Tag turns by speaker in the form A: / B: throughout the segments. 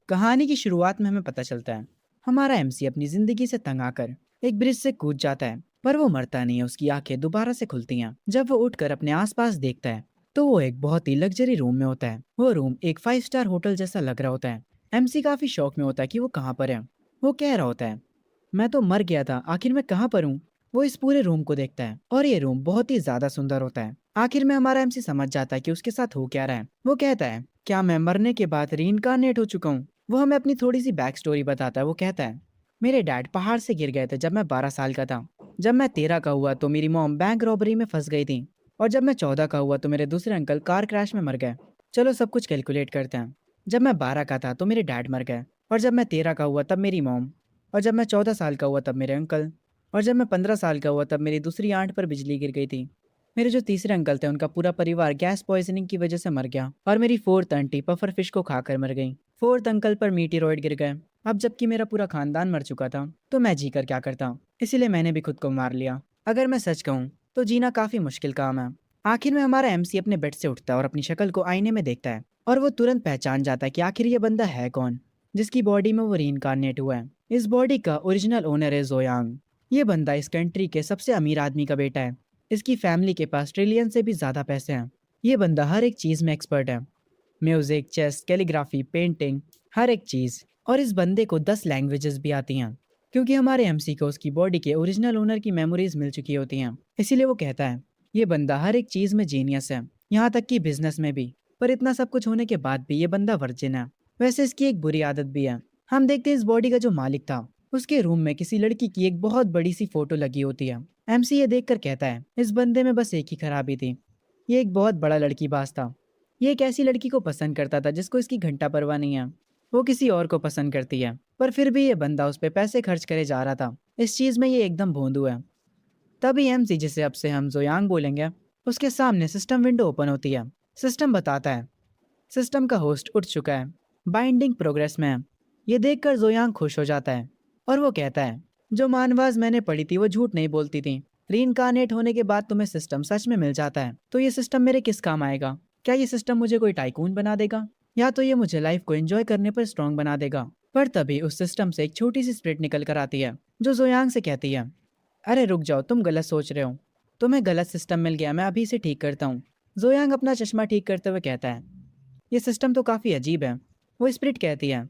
A: कहानी की शुरुआत में हमें पता चलता है हमारा एमसी अपनी जिंदगी से तंग आकर एक ब्रिज से कूद जाता है, पर वो मरता नहीं है। उसकी आंखें दोबारा से खुलती हैं जब वो उठकर अपने आसपास देखता है तो वो एक बहुत ही लग्जरी रूम में होता है। वो रूम एक 5 स्टार होटल जैसा लग रहा होता है। एमसी काफी शौक में होता है कि वो कहाँ पर है। वो कह रहा होता है, मैं तो मर गया था, आखिर मैं कहाँ पर हूँ। वो इस पूरे रूम को देखता है और ये रूम बहुत ही ज्यादा सुंदर होता है। आखिर में हमारा एमसी समझ जाता है कि उसके साथ हो क्या रहा है। वो कहता है, क्या मैं मरने के बाद रीइंकारनेट हो चुका हूँ। वो हमें अपनी थोड़ी सी बैक स्टोरी बताता है। वो कहता है, मेरे डैड पहाड़ से गिर गए थे जब मैं 12 साल का था। जब मैं 13 का हुआ तो मेरी मॉम बैंक रॉबरी में फंस गई थी। और जब मैं 14 का हुआ तो मेरे दूसरे अंकल कार क्रैश में मर गए। चलो सब कुछ कैलकुलेट करते हैं। जब मैं 12 का था तो मेरे डैड मर गए। और जब मैं 13 का हुआ तब मेरी मॉम। और जब मैं 14 साल का हुआ तब मेरे अंकल। और जब मैं 15 साल का हुआ तब मेरी दूसरी आंट पर बिजली गिर गई थी। मेरे जो तीसरे अंकल थे उनका पूरा परिवार गैस पॉइजनिंग की वजह से मर गया। और मेरी फोर्थ आंटी पफर फिश को खाकर मर गई। फोर्थ अंकल पर मीटेरॉइड गिर गए। अब जबकि मेरा पूरा खानदान मर चुका था तो मैं जीकर क्या करता। इसीलिए मैंने भी खुद को मार लिया। अगर मैं सच कहूँ तो जीना काफी मुश्किल काम है। आखिर में हमारा एमसी अपने बेड से उठता है और अपनी शक्ल को आईने में देखता है। और वो तुरंत पहचान जाता है कि आखिर ये बंदा है कौन जिसकी बॉडी में वो रीइंकारनेट हुआ है। इस बॉडी का ओरिजिनल ओनर है जोयांग। ये बंदा इस कंट्री के सबसे अमीर आदमी का बेटा है। इसकी फैमिली के पास ट्रिलियन से भी ज्यादा पैसे हैं। ये बंदा हर एक चीज में एक्सपर्ट है। म्यूजिक, चेस, कैलीग्राफी, पेंटिंग, हर एक चीज। और इस बंदे को 10 लैंग्वेजेस भी आती हैं, क्योंकि हमारे एमसी को उसकी बॉडी के ओरिजिनल ओनर की मेमोरीज मिल चुकी होती हैं। इसीलिए वो कहता है, ये बंदा हर एक चीज में जीनियस है, यहाँ तक कि बिजनेस में भी। पर इतना सब कुछ होने के बाद भी ये बंदा वर्जिन है। वैसे इसकी एक बुरी आदत भी है। हम देखते हैं इस बॉडी का जो मालिक था उसके रूम में किसी लड़की की एक बहुत बड़ी सी फोटो लगी होती है। एमसी ये देखकर कहता है, इस बंदे में बस एक ही खराबी थी, ये एक बहुत बड़ा लड़कीबाज था। ये एक ऐसी लड़की को पसंद करता था जिसको इसकी घंटा परवाह नहीं है। वो किसी और को पसंद करती है, पर फिर भी ये बंदा उस पर पैसे खर्च करे जा रहा था। इस चीज में ये एकदम भोंदू है। तभी एमसी, जिसे अब से हम जोयांग बोलेंगे, उसके सामने सिस्टम विंडो ओपन होती है। सिस्टम बताता है, सिस्टम का होस्ट उठ चुका है, बाइंडिंग प्रोग्रेस में है। ये देखकर जोयांग खुश हो जाता है और वो कहता है, जो मानवाज मैंने पढ़ी थी वो झूठ नहीं बोलती थी। रीइंकारनेट होने के बाद तुम्हें सिस्टम सच में मिल जाता है तो ये सिस्टम मेरे किस काम आएगा। क्या ये सिस्टम मुझे कोई टाइकून बना देगा, या तो ये मुझे लाइफ को एंजॉय करने पर स्ट्रांग बना देगा। पर तभी उस सिस्टम से एक छोटी सी स्प्रिट निकल कर आती है जो जोयांग से कहती है, अरे रुक जाओ, तुम गलत सोच रहे हो। तुम्हें गलत सिस्टम मिल गया, मैं अभी इसे ठीक करता हूँ। जोयांग अपना चश्मा ठीक करते हुए कहता है, ये सिस्टम तो काफ़ी अजीब है। वो स्प्रिट कहती है,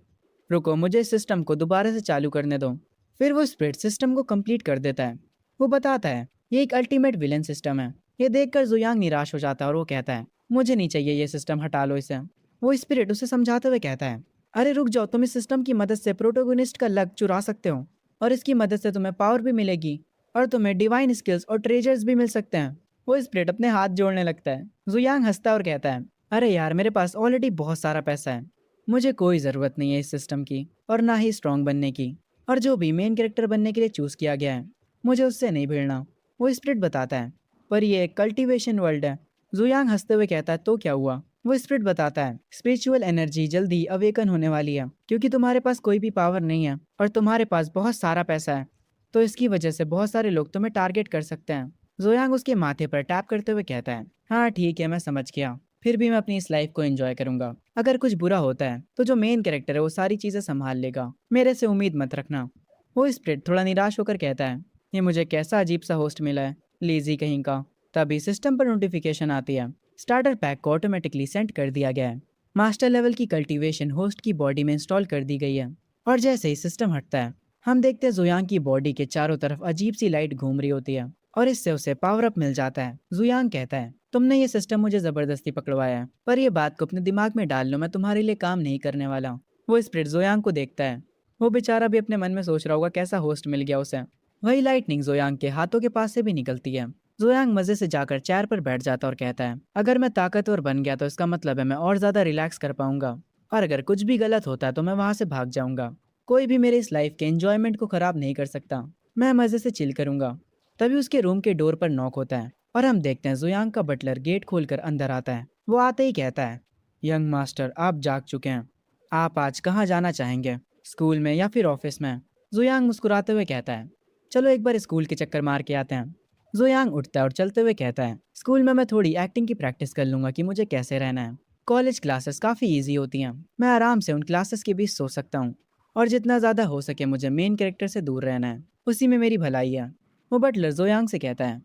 A: रुको, मुझे इस सिस्टम को दोबारा से चालू करने दो। फिर वो स्प्रिट सिस्टम को कंप्लीट कर देता है। वो बताता है, ये एक अल्टीमेट विलन सिस्टम है। ये देखकर जुयांग निराश हो जाता है और वो कहता है, मुझे नहीं चाहिए ये सिस्टम, हटा लो इसे। वो स्पिरिट उसे समझाते हुए कहता है, अरे रुक जाओ, तुम इस सिस्टम की मदद से प्रोटोगोनिस्ट का लक चुरा सकते हो। और इसकी मदद से तुम्हें पावर भी मिलेगी और तुम्हें डिवाइन स्किल्स और ट्रेजर्स भी मिल सकते हैं। वो स्पिरिट अपने हाथ जोड़ने लगता है। जुयांग हंसता है और कहता है, अरे यार, मेरे पास ऑलरेडी बहुत सारा पैसा है। मुझे कोई ज़रूरत नहीं है इस सिस्टम की और ना ही स्ट्रांग बनने की। और जो भी मेन कैरेक्टर बनने के लिए चूज़ किया गया है, मुझे उससे नहीं भिड़ना। वो स्पिरिट बताता है, पर ये एक कल्टीवेशन वर्ल्ड है। जुयांग हंसते हुए कहता है, तो क्या हुआ। वो स्पिरिट बताता है, स्पिरिचुअल एनर्जी जल्दी अवेकन होने वाली है, क्योंकि तुम्हारे पास कोई भी पावर नहीं है और तुम्हारे पास बहुत सारा पैसा है। तो इसकी वजह से बहुत सारे लोग तुम्हें टारगेट कर सकते हैं। जोयांग उसके माथे पर टैप करते हुए कहता है, हाँ ठीक है, मैं समझ गया। फिर भी मैं अपनी इस लाइफ को एंजॉय करूंगा। अगर कुछ बुरा होता है तो जो मेन कैरेक्टर है वो सारी चीजें संभाल लेगा, मेरे से उम्मीद मत रखना। वो स्प्रिट थोड़ा निराश होकर कहता है, ये मुझे कैसा अजीब सा होस्ट मिला है, लेजी कहीं का। तभी सिस्टम पर नोटिफिकेशन आती है, स्टार्टर पैक को ऑटोमेटिकली सेंड कर दिया गया है। मास्टर लेवल की कल्टीवेशन होस्ट की बॉडी में इंस्टॉल कर दी गई है। और जैसे ही सिस्टम हटता है, हम देखते हैं जुयांग की बॉडी के चारों तरफ अजीब सी लाइट घूम रही होती है और इससे उसे पावर अप मिल जाता है। जुयांग कहता है, तुमने ये सिस्टम मुझे जबरदस्ती पकड़वाया है, पर ये बात को अपने दिमाग में डाल लो, मैं तुम्हारे लिए काम नहीं करने वाला। वो स्प्रिट जोयांग को देखता है। वो बेचारा भी अपने मन में सोच रहा होगा कैसा होस्ट मिल गया उसे। वही लाइटनिंग जोयांग के हाथों के पास से भी निकलती है। जोयांग मजे से जाकर चेयर पर बैठ जाता और कहता है, अगर मैं ताकतवर बन गया तो इसका मतलब है मैं और ज्यादा रिलैक्स कर पाऊंगा, और अगर कुछ भी गलत होता है तो मैं वहां से भाग जाऊंगा। कोई भी मेरे इस लाइफ के एंजॉयमेंट को खराब नहीं कर सकता। मैं मजे से चिल करूंगा। तभी उसके रूम के डोर पर नॉक होता है और हम देखते हैं जुयांग का बटलर गेट खोलकर अंदर आता है। वो आते ही कहता है, यंग मास्टर, आप जाग चुके हैं। आप आज कहाँ जाना चाहेंगे, स्कूल में या फिर ऑफिस में। जुयांग मुस्कुराते हुए कहता है, चलो एक बार स्कूल के चक्कर मार के आते हैं। जुयांग उठता है और चलते हुए कहता है, स्कूल में मैं थोड़ी एक्टिंग की प्रैक्टिस कर लूंगा कि मुझे कैसे रहना है। कॉलेज क्लासेस काफ़ी इजी होती हैं। मैं आराम से उन क्लासेस के बीच सो सकता हूँ और जितना ज़्यादा हो सके मुझे मेन कैरेक्टर से दूर रहना है, उसी में मेरी भलाई है। वो बटलर जोयांग से कहता है।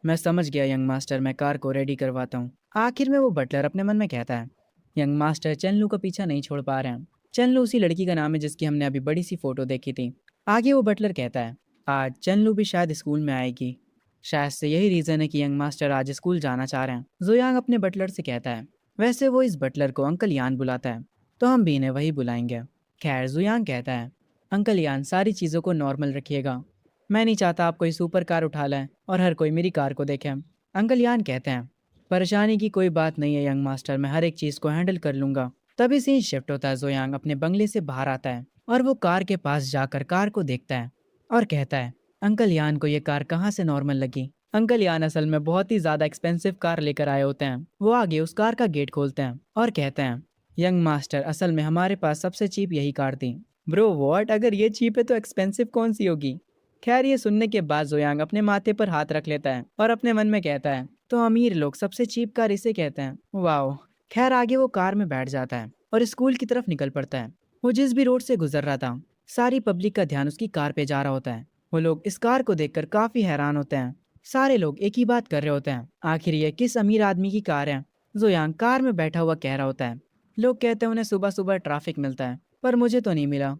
A: मैं समझ गया यंग मास्टर, मैं कार को रेडी करवाता हूँ। आखिर में वो बटलर अपने मन में कहता है। यंग मास्टर चेनलू का पीछा नहीं छोड़ पा रहे हैं। चेनलू उसी लड़की का नाम है जिसकी हमने अभी बड़ी सी फोटो देखी थी। आगे वो बटलर कहता है, आज चेनलू भी शायद स्कूल में आएगी। शायद से यही रीज़न है कि यंग मास्टर आज स्कूल जाना चाह रहे हैं। जोयांग अपने बटलर से कहता है। वैसे वो इस बटलर को अंकल यान बुलाता है, तो हम भी इन्हें वही बुलाएंगे। खैर, जुयांग कहता है, अंकल यान सारी चीज़ों को नॉर्मल रखिएगा। मैं नहीं चाहता आप कोई सुपर कार उठा लें और हर कोई मेरी कार को देखे। अंकल यान कहते हैं, परेशानी की कोई बात नहीं है यंग मास्टर, मैं हर एक चीज़ को हैंडल कर लूंगा। तभी सीन शिफ्ट होता है। जोयांग अपने बंगले से बाहर आता है और वो कार के पास जाकर कार को देखता है और कहता है, अंकल यान को ये कार कहाँ से नॉर्मल लगी। अंकल यान असल में बहुत ही ज़्यादा एक्सपेंसिव कार लेकर आए होते हैं। वो आगे उस कार का गेट खोलते हैं और कहते हैं, यंग मास्टर असल में हमारे पास सबसे चीप यही कार थी। ब्रो व्हाट, अगर ये चीप है तो एक्सपेंसिव कौन सी होगी। खैर, ये सुनने के बाद जोयांग अपने माथे पर हाथ रख लेता है और अपने मन में कहता है, तो अमीर लोग सबसे चीप कार इसे कहते हैं। वाओ। खैर, आगे वो कार में बैठ जाता है और स्कूल की तरफ निकल पड़ता है। वो जिस भी रोड से गुजर रहा था, सारी पब्लिक का ध्यान उसकी कार पे जा रहा होता है। वो लोग इस कार को देखकर काफी हैरान होते हैं। सारे लोग एक ही बात कर रहे होते हैं, आखिर ये किस अमीर आदमी की कार है। जोयांग कार में बैठा हुआ कह रहा होता है, लोग कहते हैं उन्हें सुबह सुबह ट्रैफिक मिलता है, पर मुझे तो नहीं मिला।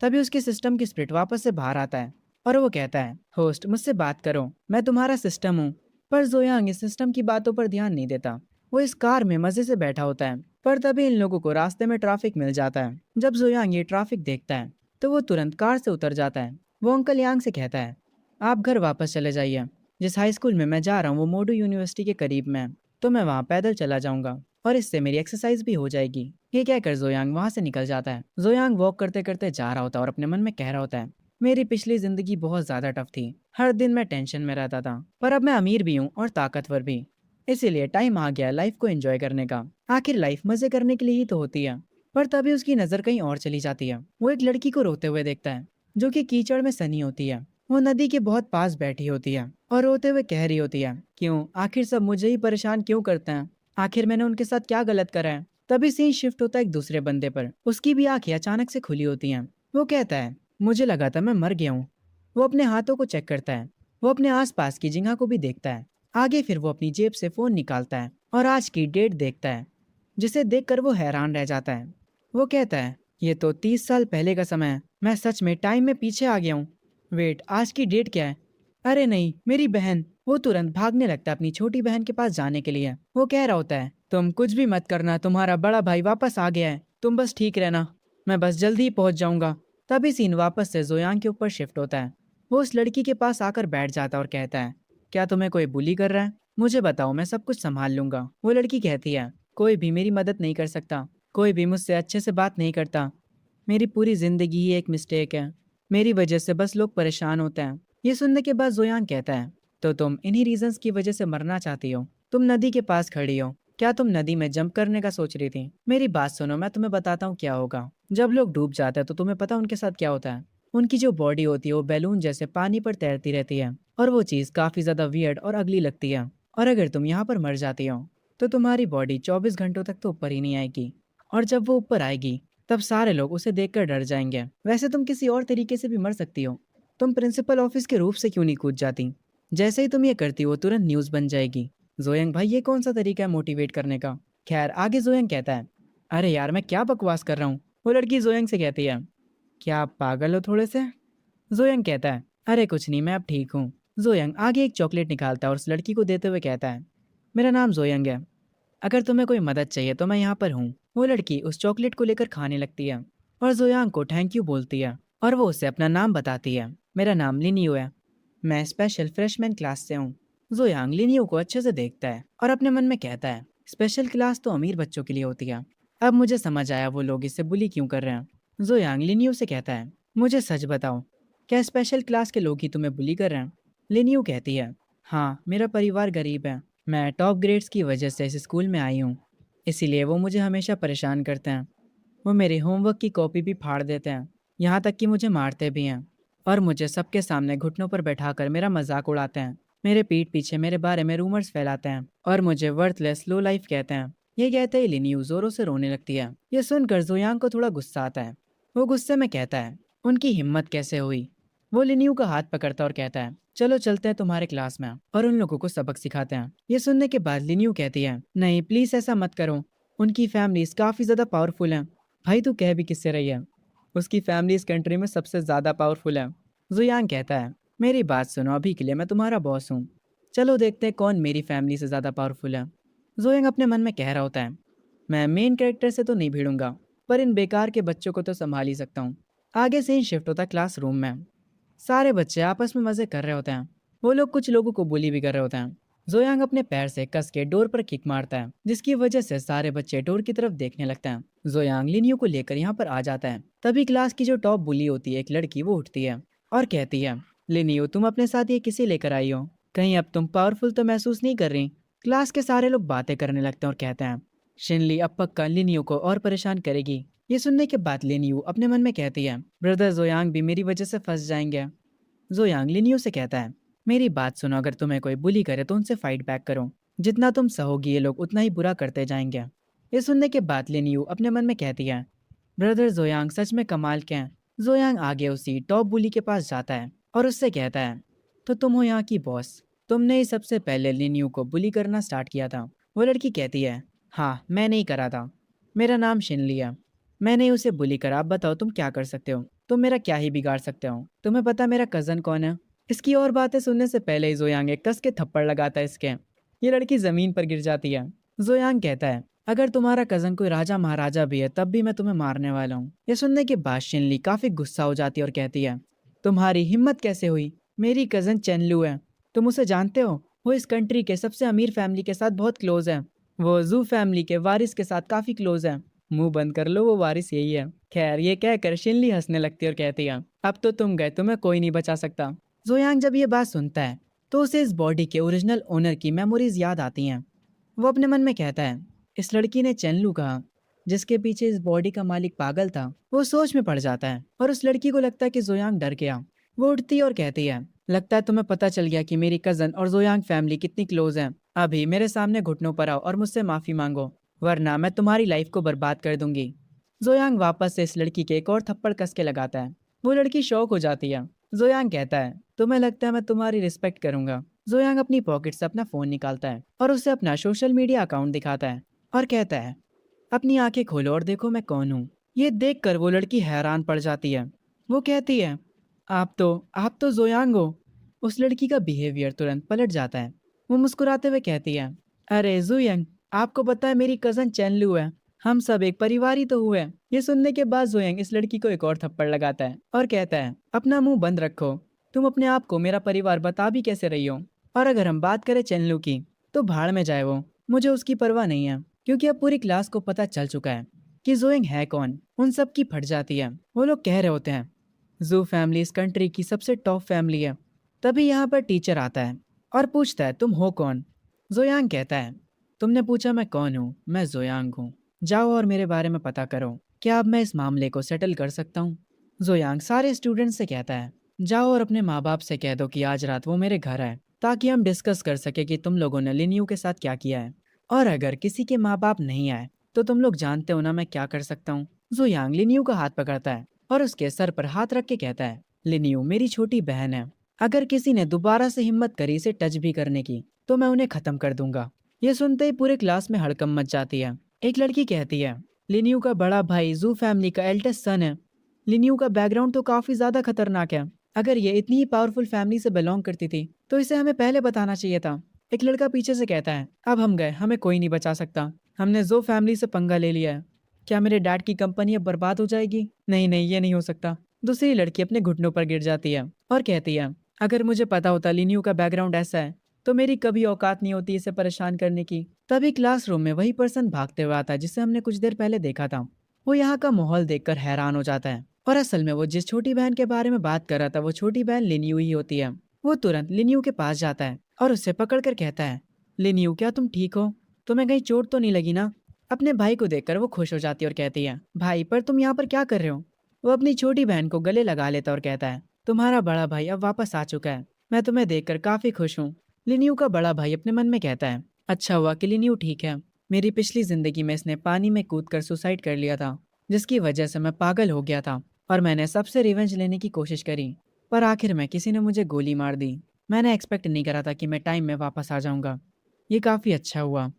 A: तभी उसके सिस्टम की स्प्रिट वापस से बाहर आता है और वो कहता है, होस्ट मुझसे बात करो, मैं तुम्हारा सिस्टम हूँ। पर जोयांग इस सिस्टम की बातों पर ध्यान नहीं देता। वो इस कार में मजे से बैठा होता है। पर तभी इन लोगों को रास्ते में ट्रैफिक मिल जाता है। जब जोयांग ये ट्रैफिक देखता है तो वो तुरंत कार से उतर जाता है। वो अंकल यांग से कहता है, आप घर वापस चले जाइए। जिस हाई स्कूल में मैं जा रहा हूँ वो मोडू यूनिवर्सिटी के करीब में है, तो मैं वहाँ पैदल चला जाऊंगा और इससे मेरी एक्सरसाइज भी हो जाएगी। ये कहकर जोयांग वहाँ से निकल जाता है। जोयांग वॉक करते करते जा रहा होता है और अपने मन में कह रहा होता है, मेरी पिछली जिंदगी बहुत ज्यादा टफ थी। हर दिन मैं टेंशन में रहता था, पर अब मैं अमीर भी हूँ और ताकतवर भी। इसीलिए टाइम आ गया लाइफ को एंजॉय करने का। आखिर लाइफ मजे करने के लिए ही तो होती है। पर तभी उसकी नजर कहीं और चली जाती है। वो एक लड़की को रोते हुए देखता है, जो कि कीचड़ में सनी होती है। वो नदी के बहुत पास बैठी होती है और रोते हुए कह रही होती है, क्यों, आखिर सब मुझे ही परेशान क्यों करते हैं। आखिर मैंने उनके साथ क्या गलत करा है। तभी सीन शिफ्ट होता है एक दूसरे बंदे पर। उसकी भी आंखें अचानक से खुली होती हैं। वो कहता है, मुझे लगा था मैं मर गया हूँ। वो अपने हाथों को चेक करता है। वो अपने आसपास की जगह को भी देखता है। आगे फिर वो अपनी जेब से फोन निकालता है और आज की डेट देखता है, जिसे देखकर वो हैरान रह जाता है। वो कहता है, ये तो 30 साल पहले का समय है। मैं सच में टाइम में पीछे आ गया हूँ। वेट, आज की डेट क्या है। अरे नहीं, मेरी बहन। वो तुरंत भागने लगता है अपनी छोटी बहन के पास जाने के लिए। वो कह रहा होता है, तुम कुछ भी मत करना, तुम्हारा बड़ा भाई वापस आ गया है, तुम बस ठीक रहना, मैं बस जल्दी ही पहुंच जाऊंगा। तभी सीन वापस से जोयांग के ऊपर शिफ्ट होता है। वो उस लड़की के पास आकर बैठ जाता है और कहता है, क्या तुम्हें कोई बुली कर रहा है, मुझे बताओ, मैं सब कुछ संभाल लूंगा। वो लड़की कहती है, कोई भी मेरी मदद नहीं कर सकता, कोई भी मुझसे अच्छे से बात नहीं करता। मेरी पूरी जिंदगी ही एक मिस्टेक है, मेरी वजह से बस लोग परेशान होते हैं। ये सुनने के बाद जोयांग कहता है, तो तुम इन्हीं रीजंस की वजह से मरना चाहती हो। तुम नदी के पास खड़ी हो, क्या तुम नदी में जंप करने का सोच रही थी। मेरी बात सुनो, मैं तुम्हें बताता हूँ क्या होगा। जब लोग डूब जाते हैं तो तुम्हें पता उनके साथ क्या होता है। उनकी जो बॉडी होती है वो बैलून जैसे पानी पर तैरती रहती है और वो चीज़ काफ़ी ज़्यादा वियर्ड और अगली लगती है। और अगर तुम यहाँ पर मर जाती हो तो तुम्हारी बॉडी 24 घंटों तक तो ऊपर ही नहीं आएगी, और जब वो ऊपर आएगी तब सारे लोग उसे देखकर डर जाएंगे। वैसे तुम किसी और तरीके से भी मर सकती हो। तुम प्रिंसिपल ऑफिस के रूफ से क्यों नहीं कूद जाती। जैसे ही तुम ये करती हो तुरंत न्यूज़ बन जाएगी। जोयंग भाई, ये कौन सा तरीका है मोटिवेट करने का। खैर, आगे जोयंग कहता है, अरे यार मैं क्या बकवास कर रहा हूँ। वो लड़की जोयंग से कहती है, क्या आप पागल हो थोड़े से। जोयंग कहता है, अरे कुछ नहीं, मैं अब ठीक हूँ। जोयंग आगे एक चॉकलेट निकालता है और उस लड़की को देते हुए कहता है, मेरा नाम जोयंग है, अगर तुम्हें कोई मदद चाहिए तो मैं यहाँ पर हूँ। वो लड़की उस चॉकलेट को लेकर खाने लगती है और जोयांग को थैंक यू बोलती है और वो उसे अपना नाम बताती है। मेरा नाम लिनियो है, मैं स्पेशल फ्रेशमैन क्लास से हूँ। जोयांग लिनियो को अच्छे से देखता है और अपने मन में कहता है, स्पेशल क्लास तो अमीर बच्चों के लिए होती है। अब मुझे समझ आया वो लोग इसे बुली क्यों कर रहे हैं। जोयांग लिनियो से कहता है, मुझे सच बताओ, क्या स्पेशल क्लास के लोग ही तुम्हें बुली कर रहे हैं। लिनियो कहती है, हाँ, मेरा परिवार गरीब है, मैं टॉप ग्रेड्स की वजह से इस स्कूल में आई हूँ, इसीलिए वो मुझे हमेशा परेशान करते हैं। वो मेरे होमवर्क की कॉपी भी फाड़ देते हैं, यहाँ तक कि मुझे मारते भी हैं और मुझे सबके सामने घुटनों पर बैठाकर मेरा मजाक उड़ाते हैं। मेरे पीठ पीछे मेरे बारे में रूमर्स फैलाते हैं और मुझे वर्थलेस लो लाइफ कहते हैं। ये कहते ही लिनियू जोरों से रोने लगती है। ये सुनकर जोयांग को थोड़ा गुस्सा आता है। वो गुस्से में कहता है, उनकी हिम्मत कैसे हुई। वो लिनियू का हाथ पकड़ता और कहता है, चलो चलते हैं तुम्हारे क्लास में और उन लोगों को सबक सिखाते हैं। ये सुनने के बाद लिनियू कहती है, नहीं प्लीज ऐसा मत करो, उनकी फैमिलीज काफी ज्यादा पावरफुल हैं। भाई तू कह भी किससे रही है, उसकी फैमिली इस कंट्री में सबसे ज्यादा पावरफुल है। जुयांग कहता है, मेरी बात सुनो, अभी के लिए मैं तुम्हारा बॉस हूँ, चलो देखते हैं कौन मेरी फैमिली से ज्यादा पावरफुल है। जोयांग अपने मन में कह रहा होता है, मैं मेन कैरेक्टर से तो नहीं भिड़ूंगा, पर इन बेकार के बच्चों को तो संभाल ही सकता हूँ। आगे से ही शिफ्ट होता है क्लासरूम में। सारे बच्चे आपस में मजे कर रहे होते हैं। वो लोग कुछ लोगों को बुली भी कर रहे होते हैं। जोयांग अपने पैर से कस के डोर पर किक मारता है, जिसकी वजह से सारे बच्चे डोर की तरफ देखने लगते हैं। जोयांग लिनियो को लेकर यहाँ पर आ जाता है। तभी क्लास की जो टॉप बुली होती है, एक लड़की, वो उठती है और कहती है, लिनियो तुम अपने साथ ये किसे लेकर आई हो, कहीं अब तुम पावरफुल तो महसूस नहीं कर रही। क्लास के सारे लोग बातें करने लगते हैं और कहते हैं, शिनली अब पक्का लिनियो को और परेशान करेगी। ये सुनने के बाद लिनियो अपने मन में कहती है, ब्रदर जोयांग भी मेरी वजह से फंस जाएंगे। जोयांग लिनियो से कहता है, मेरी बात सुनो, अगर तुम्हें कोई बुली करे तो उनसे फाइट बैक करो, जितना तुम सहोगी ये लोग उतना ही बुरा करते जाएंगे। ये सुनने के बाद लिनियो अपने मन में कहती है, ब्रदर जोयांग सच में कमाल के हैं। जोयांग आगे उसी टॉप बुली के पास जाता है और उससे कहता है, तो तुम हो यहाँ की बॉस, तुमने ही सबसे पहले लिनियो को बुली करना स्टार्ट किया था। वो लड़की कहती है, हाँ मैंने ही करा था, मेरा नाम शिनली है, मैंने ही उसे बुली करा। अब बताओ तुम क्या कर सकते हो, तुम मेरा क्या ही बिगाड़ सकते हो, तुम्हें पता मेरा कजन कौन है। इसकी और बातें सुनने से पहले ही जोयांग एक कस के थप्पड़ लगाता है इसके। ये लड़की जमीन पर गिर जाती है। जोयांग कहता है, अगर तुम्हारा कजन कोई राजा महाराजा भी है तब भी मैं तुम्हें मारने वाला हूँ। ये सुनने के बाद शिनली काफी गुस्सा हो जाती है और कहती है, तुम्हारी हिम्मत कैसे हुई, मेरी कजन चेनलू है, तुम उसे जानते हो, वो इस कंट्री के सबसे अमीर फैमिली के साथ बहुत क्लोज है, वो जू फैमिली के वारिस के साथ काफी क्लोज है, मुंह बंद कर लो, वो वारिस यही है। खैर ये कहकर शिनली हंसने लगती है और कहती है, अब तो तुम गए, तुम्हें कोई नहीं बचा सकता। जोयांग जब ये बात सुनता है तो उसे इस बॉडी के ओरिजिनल ओनर की मेमोरीज याद आती हैं। वो अपने मन में कहता है, इस लड़की ने चेनलू कहा, जिसके पीछे इस बॉडी का मालिक पागल था। वो सोच में पड़ जाता है और उस लड़की को लगता है कि जोयांग डर गया। वो उठती है और कहती है, लगता है तुम्हें पता चल गया कि मेरी कजन और जोयांग फैमिली कितनी क्लोज है। अभी मेरे सामने घुटनों पर आओ और मुझसे माफी मांगो, वरना मैं तुम्हारी लाइफ को बर्बाद कर दूंगी। जोयांग वापस से इस लड़की के एक और थप्पड़ कस के लगाता है। वो लड़की शॉक हो जाती है। जोयांग कहता है, तुम्हें लगता है मैं तुम्हारी रिस्पेक्ट करूंगा। जोयांग अपनी पॉकेट से अपना फोन निकालता है और उसे अपना सोशल मीडिया अकाउंट दिखाता है और कहता है, अपनी आंखें खोलो और देखो मैं कौन हूँ। ये देखकर वो लड़की हैरान पड़ जाती है। वो कहती है, आप तो जोयांग हो। उस लड़की का बिहेवियर तुरंत पलट जाता है। वो मुस्कुराते हुए कहती है, अरे जोयांग, आपको पता है मेरी कजन चेनलू है, हम सब एक परिवार ही तो हुए। ये सुनने के बाद जोयांग इस लड़की को एक और थप्पड़ लगाता है और कहता है, अपना मुंह बंद रखो, तुम अपने आप को मेरा परिवार बता भी कैसे रही हो। और अगर हम बात करें चेनलू की, तो भाड़ में जाए वो, मुझे उसकी परवाह नहीं है, क्योंकि अब पूरी क्लास को पता चल चुका है कि जोयांग है कौन। उन सब की फट जाती है। वो लोग कह रहे होते हैं, जू फैमिली इस कंट्री की सबसे टॉप फैमिली है। तभी यहाँ पर टीचर आता है और पूछता है, तुम हो कौन। जोयांग कहता है, तुमने पूछा मैं कौन हूँ, मैं जोयांग हूँ, जाओ और मेरे बारे में पता करो, क्या अब मैं इस मामले को सेटल कर सकता हूँ। जोयांग सारे स्टूडेंट से कहता है, जाओ और अपने माँ बाप से कह दो कि आज रात वो मेरे घर आए, ताकि हम डिस्कस कर सके कि तुम लोगों ने लिनियू के साथ क्या किया है। और अगर किसी के माँ बाप नहीं आए तो तुम लोग जानते हो ना मैं क्या कर सकता हूँ। जोयांग लिनियू का हाथ पकड़ता है और उसके सर पर हाथ रख के कहता है, लिनियू मेरी छोटी बहन है, अगर किसी ने दोबारा से हिम्मत करी इसे टच भी करने की तो मैं उन्हें खत्म कर दूंगा। ये सुनते ही पूरे क्लास में हड़कंप मच जाती है। एक लड़की कहती है, लिनियू का बड़ा भाई जू फैमिली का एल्डेस्ट सन है, लिनियू का बैकग्राउंड तो काफी ज्यादा खतरनाक है, अगर ये इतनी ही पावरफुल फैमिली से बिलोंग करती थी तो इसे हमें पहले बताना चाहिए था। एक लड़का पीछे से कहता है, अब हम गए, हमें कोई नहीं बचा सकता, हमने जो फैमिली से पंगा ले लिया है। क्या मेरे डैड की कंपनी अब बर्बाद हो जाएगी? नहीं नहीं, ये नहीं हो सकता। दूसरी लड़की अपने घुटनों पर गिर जाती है और कहती है, अगर मुझे पता होता लिनियू का बैकग्राउंड ऐसा है तो मेरी कभी औकात नहीं होती इसे परेशान करने की। तभी क्लासरूम में वही पर्सन भागते हुए आता है जिसे हमने कुछ देर पहले देखा था। वो यहाँ का माहौल देखकर हैरान हो जाता है और असल में वो जिस छोटी बहन के बारे में बात कर रहा था वो छोटी बहन लिनियू ही होती है। वो तुरंत लिनियू के पास जाता है और उससे पकड़कर कहता है, लिनियू क्या तुम ठीक हो, तुम्हें कहीं चोट तो नहीं लगी ना। अपने भाई को देखकर वो खुश हो जाती है और कहती है, भाई पर तुम यहाँ पर क्या कर रहे हो। वो अपनी छोटी बहन को गले लगा लेता और कहता है, तुम्हारा बड़ा भाई अब वापस आ चुका है, मैं तुम्हें देखकर काफी खुश हूँ। लिनियू का बड़ा भाई अपने मन में कहता है, अच्छा हुआ कि लिनियू ठीक है, मेरी पिछली जिंदगी में इसने पानी में कूदकर सुसाइड कर लिया था, जिसकी वजह से मैं पागल हो गया था और मैंने सबसे रिवेंज लेने की कोशिश करी। पर आखिर में किसी ने मुझे गोली मार दी। मैंने एक्सपेक्ट नहीं करा था कि मैं टाइम में वापस आ जाऊंगा। ये काफ़ी अच्छा हुआ।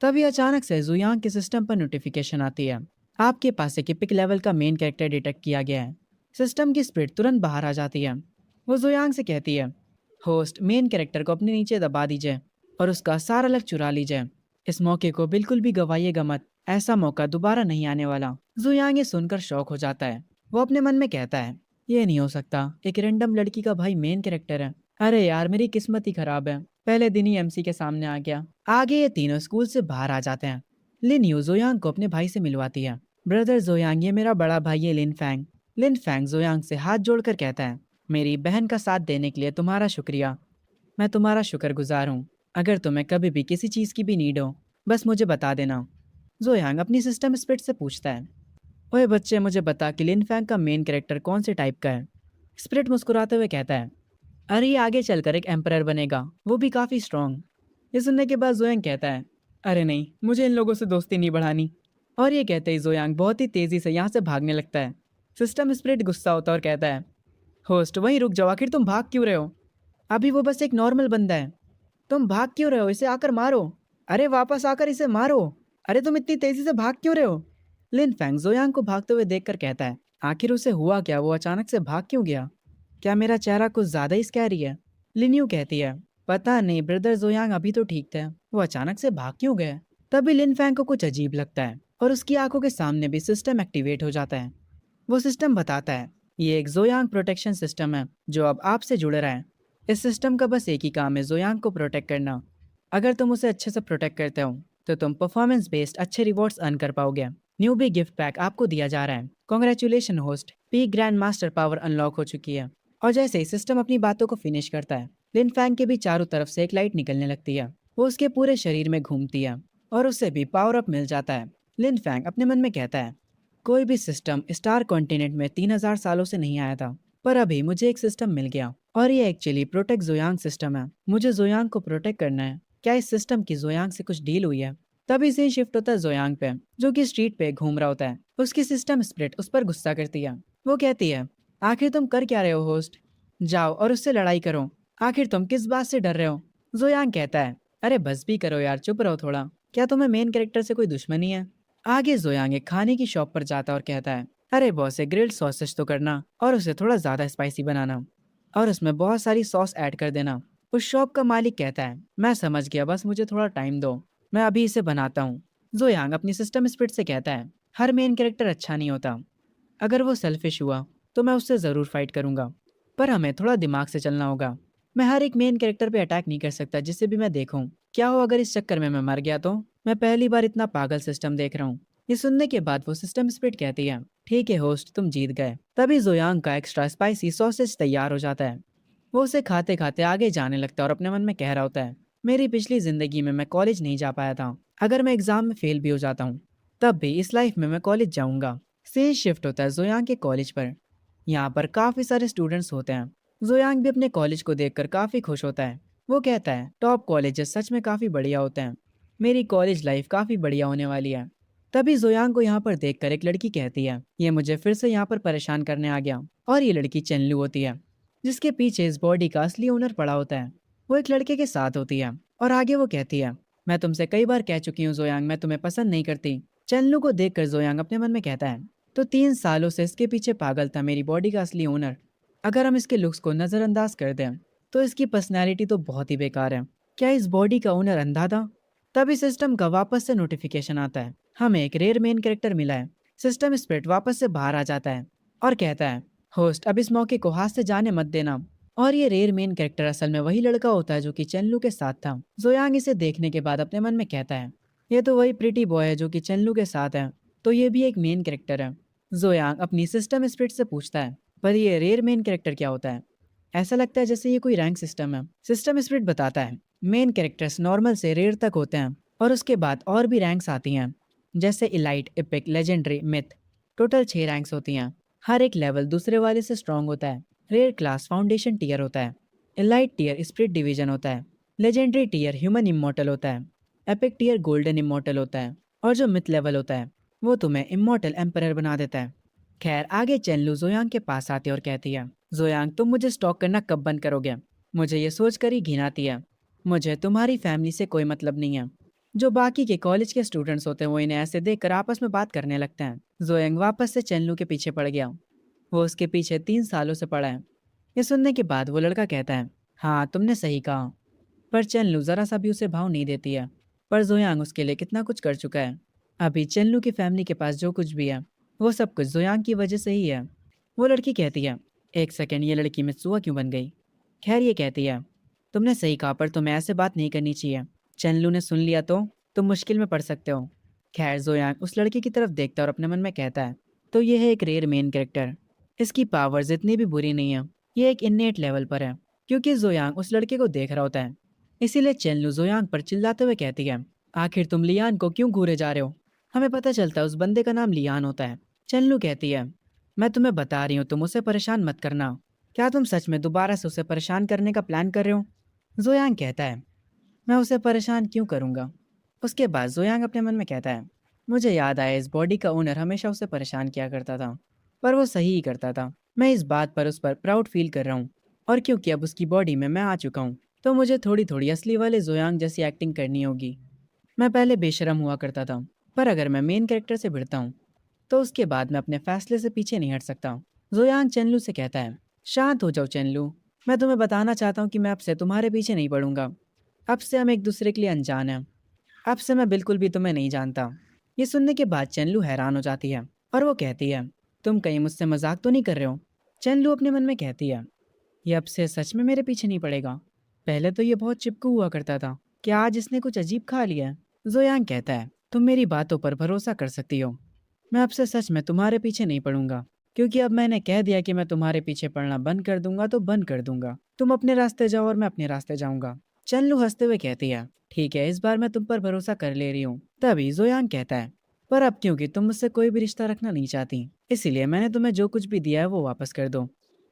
A: तभी अचानक से जुयांग के सिस्टम पर नोटिफिकेशन आती है। आपके पास एक इपिक लेवल का मेन कैरेक्टर डिटेक्ट किया गया है। सिस्टम की स्प्रिट तुरंत बाहर आ जाती है। वो जुयांग से कहती है, होस्ट मेन कैरेक्टर को अपने नीचे दबा दीजिए और उसका सारा लक चुरा लीजिए। इस मौके को बिल्कुल भी गवाइएगा मत, ऐसा मौका दोबारा नहीं आने वाला। जुयांग ये सुनकर शॉक हो जाता है। वो अपने मन में कहता है, ये नहीं हो सकता, एक रैंडम लड़की का भाई मेन कैरेक्टर है। अरे यार, मेरी किस्मत ही खराब है, पहले दिन ही एमसी के सामने आ गया। आगे ये तीनों स्कूल से बाहर आ जाते हैं। लिन यू जोयांग को अपने भाई से मिलवाती है। ब्रदर जोयांग, ये मेरा बड़ा भाई है लिन फैंग। लिन फैंग जोयांग से हाथ जोड़कर कहता है, मेरी बहन का साथ देने के लिए तुम्हारा शुक्रिया। मैं तुम्हारा शुक्रगुजार हूँ। अगर तुम्हें कभी भी किसी चीज़ की भी नीड हो, बस मुझे बता देना। जोयांग अपनी सिस्टम स्पिरिट से पूछता है, ओए बच्चे, मुझे बता कि लिन फैंग का मेन कैरेक्टर कौन से टाइप का है। स्पिरिट मुस्कुराते हुए कहता है, अरे ये आगे चलकर एक एम्परर बनेगा, वो भी काफ़ी स्ट्रॉन्ग। ये सुनने के बाद जोयांग कहता है, अरे नहीं, मुझे इन लोगों से दोस्ती नहीं बढ़ानी। और ये कहते ही जोयांग बहुत ही तेज़ी से यहाँ से भागने लगता है। सिस्टम स्पिरिट गुस्सा होता है और कहता है, होस्ट वहीं रुक जाओ, आखिर तुम भाग क्यों रहे हो? अभी वो बस एक नॉर्मल बंदा है। तुम भाग क्यों रहे हो? इसे आकर मारो। अरे वापस आकर इसे मारो। अरे तुम इतनी तेजी से भाग क्यों रहे हो? लिन फैंग जोयांग को भागते हुए देखकर कहता है, आखिर उसे हुआ क्या? वो अचानक से भाग क्यों गया? क्या मेरा चेहरा कुछ ज्यादा ही स्कैरी है? लिन्यू कहती है, पता नहीं ब्रदर जोयांग, अभी तो ठीक थे, वो अचानक से भाग क्यों गए? तभी लिन फैंग को कुछ अजीब लगता है और उसकी आंखों के सामने भी सिस्टम एक्टिवेट हो जाता है। वो सिस्टम बताता है, ये एक जोयांग प्रोटेक्शन सिस्टम है जो अब आपसे जुड़ रहा है। इस सिस्टम का बस एक ही काम है, जोयांग को प्रोटेक्ट करना। अगर तुम उसे अच्छे से प्रोटेक्ट करते हो तो तुम परफॉर्मेंस बेस्ड अच्छे रिवॉर्ड्स अर्न कर पाओगे। न्यू बी गिफ्ट पैक आपको दिया जा रहा है। Congratulation host, P grand master power unlock हो चुकी है। और जैसे ही सिस्टम अपनी बातों को फिनिश करता है, लिन फैंग के भी चारों तरफ से एक लाइट निकलने लगती है। वो उसके पूरे शरीर में घूमती है और उसे भी पावर अप मिल जाता है। लिन फैंग अपने मन में कहता है, कोई भी सिस्टम स्टार कॉन्टिनेंट में 3000 सालों से नहीं आया था, पर अभी मुझे एक सिस्टम मिल गया और ये एक्चुअली प्रोटेक्ट जोयांग सिस्टम है। मुझे जोयांग को प्रोटेक्ट करना है। क्या इस सिस्टम की जोयांग से कुछ डील हुई है? तभी से शिफ्ट होता है जोयांग पे, जो कि स्ट्रीट पे घूम रहा होता है। उसकी सिस्टम स्प्रिट उस पर गुस्सा करती है। वो कहती है, आखिर तुम कर क्या रहे हो होस्ट? जाओ और उससे लड़ाई करो। आखिर तुम किस बात से डर रहे हो? जोयांग कहता है, अरे बस भी करो यार, चुप रहो थोड़ा। क्या तुम्हें मेन कैरेक्टर से कोई दुश्मनी है? आगे जोयांग एक खाने की शॉप पर जाता है और कहता है, अरे बॉस, एक ग्रिल्ड सॉसेज तो करना और उसे थोड़ा ज्यादा स्पाइसी बनाना और उसमें बहुत सारी सॉस ऐड कर देना। उस शॉप का मालिक कहता है, मैं समझ गया, बस मुझे थोड़ा टाइम दो, मैं अभी इसे बनाता हूँ। जोयांग अपनी सिस्टम स्पिरिट से कहता है, हर मेन कैरेक्टर अच्छा नहीं होता। अगर वो सेल्फिश हुआ तो मैं उससे ज़रूर फाइट करूंगा, पर हमें थोड़ा दिमाग से चलना होगा। मैं हर एक मेन कैरेक्टर पे अटैक नहीं कर सकता जिसे भी मैं देखूं। क्या हो अगर इस चक्कर में मैं मर गया तो? मैं पहली बार इतना पागल सिस्टम देख रहा हूँ। ये सुनने के बाद वो सिस्टम स्पिरिट कहती है, ठीक है होस्ट, तुम जीत गए। तभी जोयांग का एक्स्ट्रा स्पाइसी सॉसेज तैयार हो जाता है। वो उसे खाते खाते आगे जाने लगता है और अपने मन में कह रहा होता है, मेरी पिछली जिंदगी में मैं कॉलेज नहीं जा पाया था। अगर मैं एग्जाम में फेल भी हो जाता हूँ तब भी इस लाइफ में मैं कॉलेज जाऊंगा। सीन शिफ्ट होता है जोयांग के कॉलेज पर। यहाँ पर काफी सारे स्टूडेंट्स होते हैं। जोयांग भी अपने कॉलेज को देखकर काफी खुश होता है। वो कहता है, टॉप कॉलेजेस सच में काफी बढ़िया होते हैं। मेरी कॉलेज लाइफ काफी बढ़िया होने वाली है। तभी जोयांग को यहाँ पर देखकर एक लड़की कहती है, ये मुझे फिर से यहाँ पर परेशान करने आ गया। और ये लड़की चेनलू होती है, जिसके पीछे इस बॉडी का असली ओनर पड़ा होता है। वो एक लड़के के साथ होती है और आगे वो कहती है, मैं तुमसे कई बार कह चुकी हूँ जोयांग, मैं तुम्हें पसंद नहीं करती। चेनलू को देखकर जोयांग अपने मन में कहता है, तो 3 सालों से इसके पीछे पागल था मेरी बॉडी का असली ओनर। अगर हम इसके लुक्स को नजरअंदाज कर दें तो इसकी पर्सनैलिटी तो बहुत ही बेकार है। क्या इस बॉडी का ओनर अंधा था? तभी सिस्टम का वापस से नोटिफिकेशन आता है, हमें एक रेयर मेन कैरेक्टर मिला है। सिस्टम स्पिरिट वापस से बाहर आ जाता है और कहता है, होस्ट अब इस मौके को हाथ से जाने मत देना। और ये रेयर मेन कैरेक्टर असल में वही लड़का होता है जो कि चेनलू के साथ था। जोयांग इसे देखने के बाद अपने मन में कहता है, ये तो वही प्रिटी बॉय है जो कि चेनलू के साथ है, तो ये भी एक मेन कैरेक्टर है। जोयांग अपनी सिस्टम स्पिरिट से पूछता है, पर ये रेयर मेन कैरेक्टर क्या होता है? ऐसा लगता है जैसे ये कोई रैंक सिस्टम है। सिस्टम स्पिरिट बताता है, मेन कैरेक्टर्स नॉर्मल से रेयर तक होते हैं और उसके बाद और भी रैंक्स आती हैं, जैसे elite, epic, legendary, myth. Total 6 ranks होती हैं। हर एक लेवल दूसरे वाले से स्ट्रांग होता है। रेयर क्लास फाउंडेशन टीयर होता है। इलाइट टीयर स्पिरिट डिवीजन होता है। लेजेंडरी टीयर ह्यूमन इमोर्टल होता है। एपिक टियर गोल्डन इमोर्टल होता है और जो मिथ लेवल होता है वो तुम्हें इमोर्टल एम्परर बना देता है। खैर आगे चेनलू जोयांग के पास आती है और कहती है, जोयांग तुम मुझे स्टॉक करना कब बंद करोगे? मुझे ये सोच कर ही घिन आती है। मुझे तुम्हारी फैमिली से कोई मतलब नहीं है। जो बाकी के कॉलेज के स्टूडेंट्स होते हैं वो इन्हें ऐसे देखकर आपस में बात करने लगते हैं। जोयांग वापस से चेनलू के पीछे पड़ गया। वो उसके पीछे 3 सालों से पड़ा है। ये सुनने के बाद वो लड़का कहता है, हाँ तुमने सही कहा। पर चेनलू जरा सा भी उसे भाव नहीं देती है। पर जोयांग उसके लिए कितना कुछ कर चुका है। अभी चेनलू की फैमिली के पास जो कुछ भी है वो सब कुछ जोयांग की वजह से ही है। वो लड़की कहती है, एक सेकेंड, ये लड़की मित्सुआ क्यों बन गई? खैर ये कहती है, तुमने सही कहा पर तुम्हें ऐसे बात नहीं करनी चाहिए। चेनलू ने सुन लिया तो तुम मुश्किल में पड़ सकते हो। खैर जोयांग उस लड़की की तरफ देखता है और अपने मन में कहता है, तो ये है एक रेयर मेन कैरेक्टर। इसकी पावर्स इतनी भी बुरी नहीं है। ये एक इन्नेट लेवल पर है। क्योंकि जोयांग उस लड़के को देख रहा होता है इसीलिए चेनलू जोयांग पर चिल्लाते हुए कहती है, आखिर तुम लियान को क्यों घूरे जा रहे हो? हमें पता चलता है उस बंदे का नाम लियान होता है। चेनलू कहती है, मैं तुम्हें बता रही हूँ तुम उसे परेशान मत करना। क्या तुम सच में दोबारा से उसे परेशान करने का प्लान कर रहे हो? जोयांग कहता है, मैं उसे परेशान क्यों करूंगा? उसके बाद जोयांग अपने मन में कहता है, मुझे याद आया इस बॉडी का ओनर हमेशा उसे परेशान किया करता था। पर वो सही ही करता था। मैं इस बात पर उस पर प्राउड फील कर रहा हूँ। और क्योंकि अब उसकी बॉडी में मैं आ चुका हूँ तो मुझे थोड़ी थोड़ी असली वाले जोयांग जैसी एक्टिंग करनी होगी। मैं पहले बेशरम हुआ करता था पर अगर मैं मेन कैरेक्टर से भिड़ता हूँ तो उसके बाद मैं अपने फैसले से पीछे नहीं हट सकता। जोयांग चेनलू से कहता है, शांत हो जाओ चेनलू। मैं तुम्हें बताना चाहता हूँ कि मैं अब से तुम्हारे पीछे नहीं पड़ूंगा। अब से हम एक दूसरे के लिए अनजान हैं। अब से मैं बिल्कुल भी तुम्हें नहीं जानता। ये सुनने के बाद चेनलू हैरान हो जाती है और वो कहती है, तुम कहीं मुझसे मजाक तो नहीं कर रहे हो? चेनलू अपने मन में कहती है, ये अब से सच में मेरे पीछे नहीं पड़ेगा। पहले तो ये बहुत चिपकू हुआ करता था। क्या आज इसने कुछ अजीब खा लिया है? जोयांग कहता है, तुम मेरी बातों पर भरोसा कर सकती हो। मैं अब से सच में तुम्हारे पीछे नहीं पड़ूंगा। क्योंकि अब मैंने कह दिया कि मैं तुम्हारे पीछे पड़ना बंद कर दूंगा तो बंद कर दूंगा। तुम अपने रास्ते जाओ और मैं अपने रास्ते जाऊंगा। चन्नू हंसते हुए कहती है, ठीक है इस बार मैं तुम पर भरोसा कर ले रही हूँ। तभी जोयांग कहता है, पर अब क्योंकि तुम मुझसे कोई भी रिश्ता रखना नहीं चाहती इसीलिए मैंने तुम्हें जो कुछ भी दिया है वो वापस कर दो।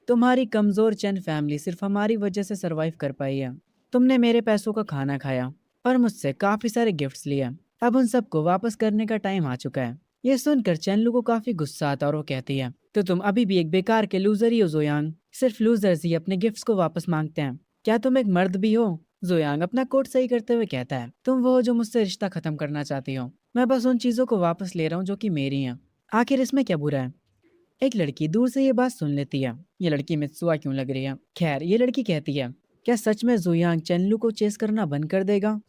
A: तुम्हारी कमजोर चंद फैमिली सिर्फ हमारी वजह से सरवाइव कर पाई है। तुमने मेरे पैसों का खाना खाया और मुझसे काफी सारे गिफ्ट्स लिए। अब उन सबको वापस करने का टाइम आ चुका है। ये सुनकर चेनलू को काफी गुस्सा आता है और वो कहती है, तो तुम अभी भी एक बेकार के लूजर ही हो जोयांग। सिर्फ लूजर्स ही अपने गिफ्ट्स को वापस मांगते हैं। क्या तुम एक मर्द भी हो? जोयांग अपना कोट सही करते हुए कहता है, तुम वो हो जो मुझसे रिश्ता खत्म करना चाहती हो। मैं बस उन चीजों को वापस ले रहा हूँ जो कि मेरी हैं। आखिर इसमें क्या बुरा है? एक लड़की दूर से ये बात सुन लेती है। ये लड़की मित्सुआ क्यों लग रही है? खैर ये लड़की कहती है, क्या सच में जोयांग चेनलू को चेस करना बंद कर देगा?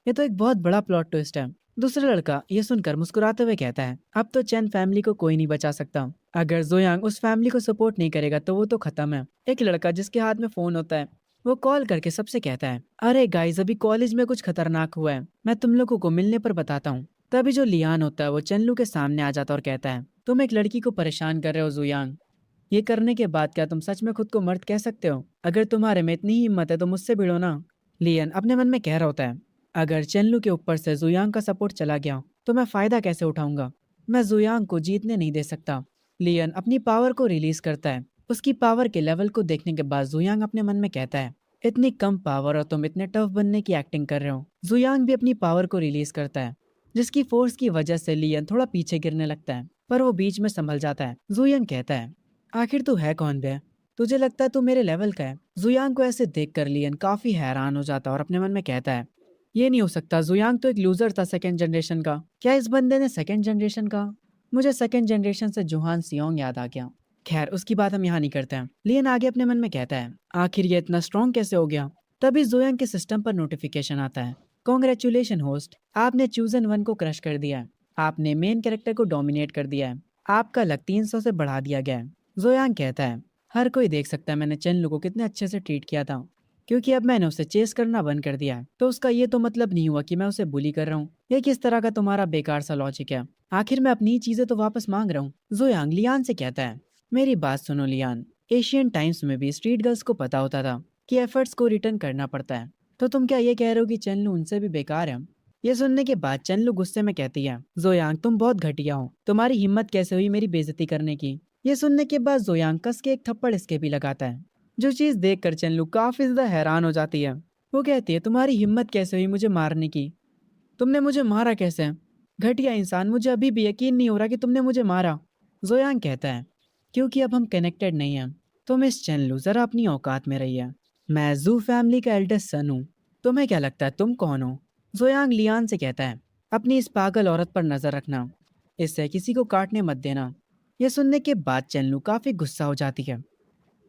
A: ये तो एक बहुत बड़ा प्लॉट ट्विस्ट है। दूसरा लड़का ये सुनकर मुस्कुराते हुए कहता है, अब तो चैन फैमिली को कोई नहीं बचा सकता। अगर जोयांग उस फैमिली को सपोर्ट नहीं करेगा तो वो तो खत्म है। एक लड़का जिसके हाथ में फोन होता है वो कॉल करके सबसे कहता है, अरे गाइस अभी कॉलेज में कुछ खतरनाक हुआ है, मैं तुम लोगों को मिलने पर बताता हूँ। तभी जो लियान होता है वो चेनलू के सामने आ जाता है और कहता है, तुम एक लड़की को परेशान कर रहे हो जोयांग। ये करने के बाद क्या तुम सच में खुद को मर्द कह सकते हो? अगर तुम्हारे में इतनी ही हिम्मत है तो मुझसे भिड़ो ना। लियन अपने मन में कह रहा होता है, अगर चेनलू के ऊपर से जुयांग का सपोर्ट चला गया तो मैं फायदा कैसे उठाऊंगा? मैं जुयांग को जीतने नहीं दे सकता। लियन अपनी पावर को रिलीज करता है। उसकी पावर के लेवल को देखने के बाद जुयांग अपने मन में कहता है, इतनी कम पावर और तुम इतने टफ बनने की एक्टिंग कर रहे हो। जुयांग भी अपनी पावर को रिलीज करता है जिसकी फोर्स की वजह से लियन थोड़ा पीछे गिरने लगता है पर वो बीच में संभल जाता है। जुयांग कहता है, आखिर तू है कौन बे? तुझे लगता है तू मेरे लेवल का है? जुयांग को ऐसे देख कर लियन काफी हैरान हो जाता है और अपने मन में कहता है, ये नहीं हो सकता, जुयांग तो एक लूजर था सेकंड जनरेशन का। क्या इस बंदे ने सेकंड जनरेशन का? मुझे सेकंड जनरेशन से जोहान सियोंग याद आ गया। खैर उसकी बात हम यहाँ नहीं करते हैं। लियन आगे अपने मन में कहता है, आखिर ये इतना स्ट्रॉन्ग कैसे हो गया? तभी जोयांग के सिस्टम पर नोटिफिकेशन आता है, कॉन्ग्रेचुलेशन होस्ट, आपने चूजन वन को क्रश कर दिया है। आपने मेन कैरेक्टर को डोमिनेट कर दिया है। आपका लक 300 से बढ़ा दिया गया है। जोयांग कहता है, हर कोई देख सकता है मैंने चेनलू को कितने अच्छे से ट्रीट किया था। क्योंकि अब मैंने उसे चेस करना बंद कर दिया है तो उसका ये तो मतलब नहीं हुआ कि मैं उसे बुली कर रहा हूँ। ये किस तरह का तुम्हारा बेकार सा लॉजिक है? आखिर मैं अपनी चीजें तो वापस मांग रहा हूँ। जोयांग लियान से कहता है, मेरी बात सुनो लियान, एशियन टाइम्स में भी स्ट्रीट गर्ल्स को पता होता था कि एफर्ट्स को रिटर्न करना पड़ता है। तो तुम क्या ये कह रहे हो कि चेनलू उनसे भी बेकार है? ये सुनने के बाद चेनलू गुस्से में कहती है, जोयांग तुम बहुत घटिया हो, तुम्हारी हिम्मत कैसे हुई मेरी बेइज्जती करने की? ये सुनने के बाद जोयांग कस के एक थप्पड़ इसके भी लगाता है। जो चीज देखकर चेनलू काफी ज्यादा हैरान हो जाती है। वो कहती है, तुम्हारी हिम्मत कैसे हुई मुझे मारने की? तुमने मुझे मारा कैसे? घटिया इंसान, मुझे अभी भी यकीन नहीं हो रहा कि तुमने मुझे मारा। जोयांग कहता है, क्योंकि अब हम कनेक्टेड नहीं हैं। तो मिस चेनलू, जरा अपनी औकात में रहिए। मैं जू फैमिली का एल्डेस्ट सन हूँ। तुम्हें क्या लगता है तुम कौन हो? जोयांग लियान से कहता है, अपनी इस पागल औरत पर नजर रखना, इससे किसी को काटने मत देना। यह सुनने के बाद चेनलू काफी गुस्सा हो जाती है,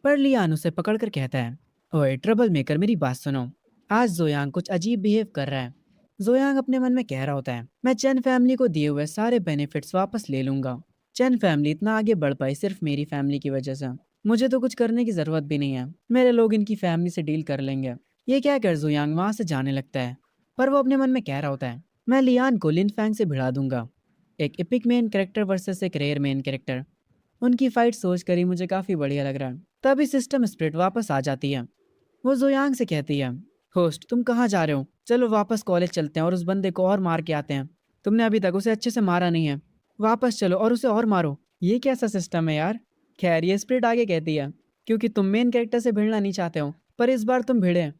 A: पर लियान उसे पकड़कर कहता है, ओए ट्रबल मेकर, मेरी बात सुनो। आज जोयांग कुछ अजीब बिहेव कर रहा है। जोयांग अपने मन में कह रहा होता है, मैं चैन फैमिली को दिए हुए सारे बेनिफिट्स वापस ले लूंगा। चैन फैमिली इतना आगे बढ़ पाई सिर्फ मेरी फैमिली की वजह से। मुझे तो कुछ करने की जरूरत भी नहीं है, मेरे लोग इनकी फैमिली से डील कर लेंगे। ये क्या कर जोयांग वहां से जाने लगता है, पर वो अपने मन में कह रहा होता है, मैं लियान को लिन फैंग से भिड़ा दूंगा। एक एपिक मेन कैरेक्टर वर्सेस एक रेयर मेन कैरेक्टर, उनकी फाइट सोच कर ही मुझे काफी बढ़िया लग रहा है। तभी सिस्टम स्प्रिट वापस आ जाती है। वो जोयांग से कहती है, होस्ट तुम कहाँ जा रहे हो? चलो वापस कॉलेज चलते हैं और उस बंदे को और मार के आते हैं। तुमने अभी तक उसे अच्छे से मारा नहीं है। वापस चलो और उसे और मारो। ये कैसा सिस्टम है यार? खैर ये स्प्रिट आगे कहती है, क्योंकि तुम मेन कैरेक्टर से भिड़ना नहीं चाहते हो, पर इस बार तुम भिड़े,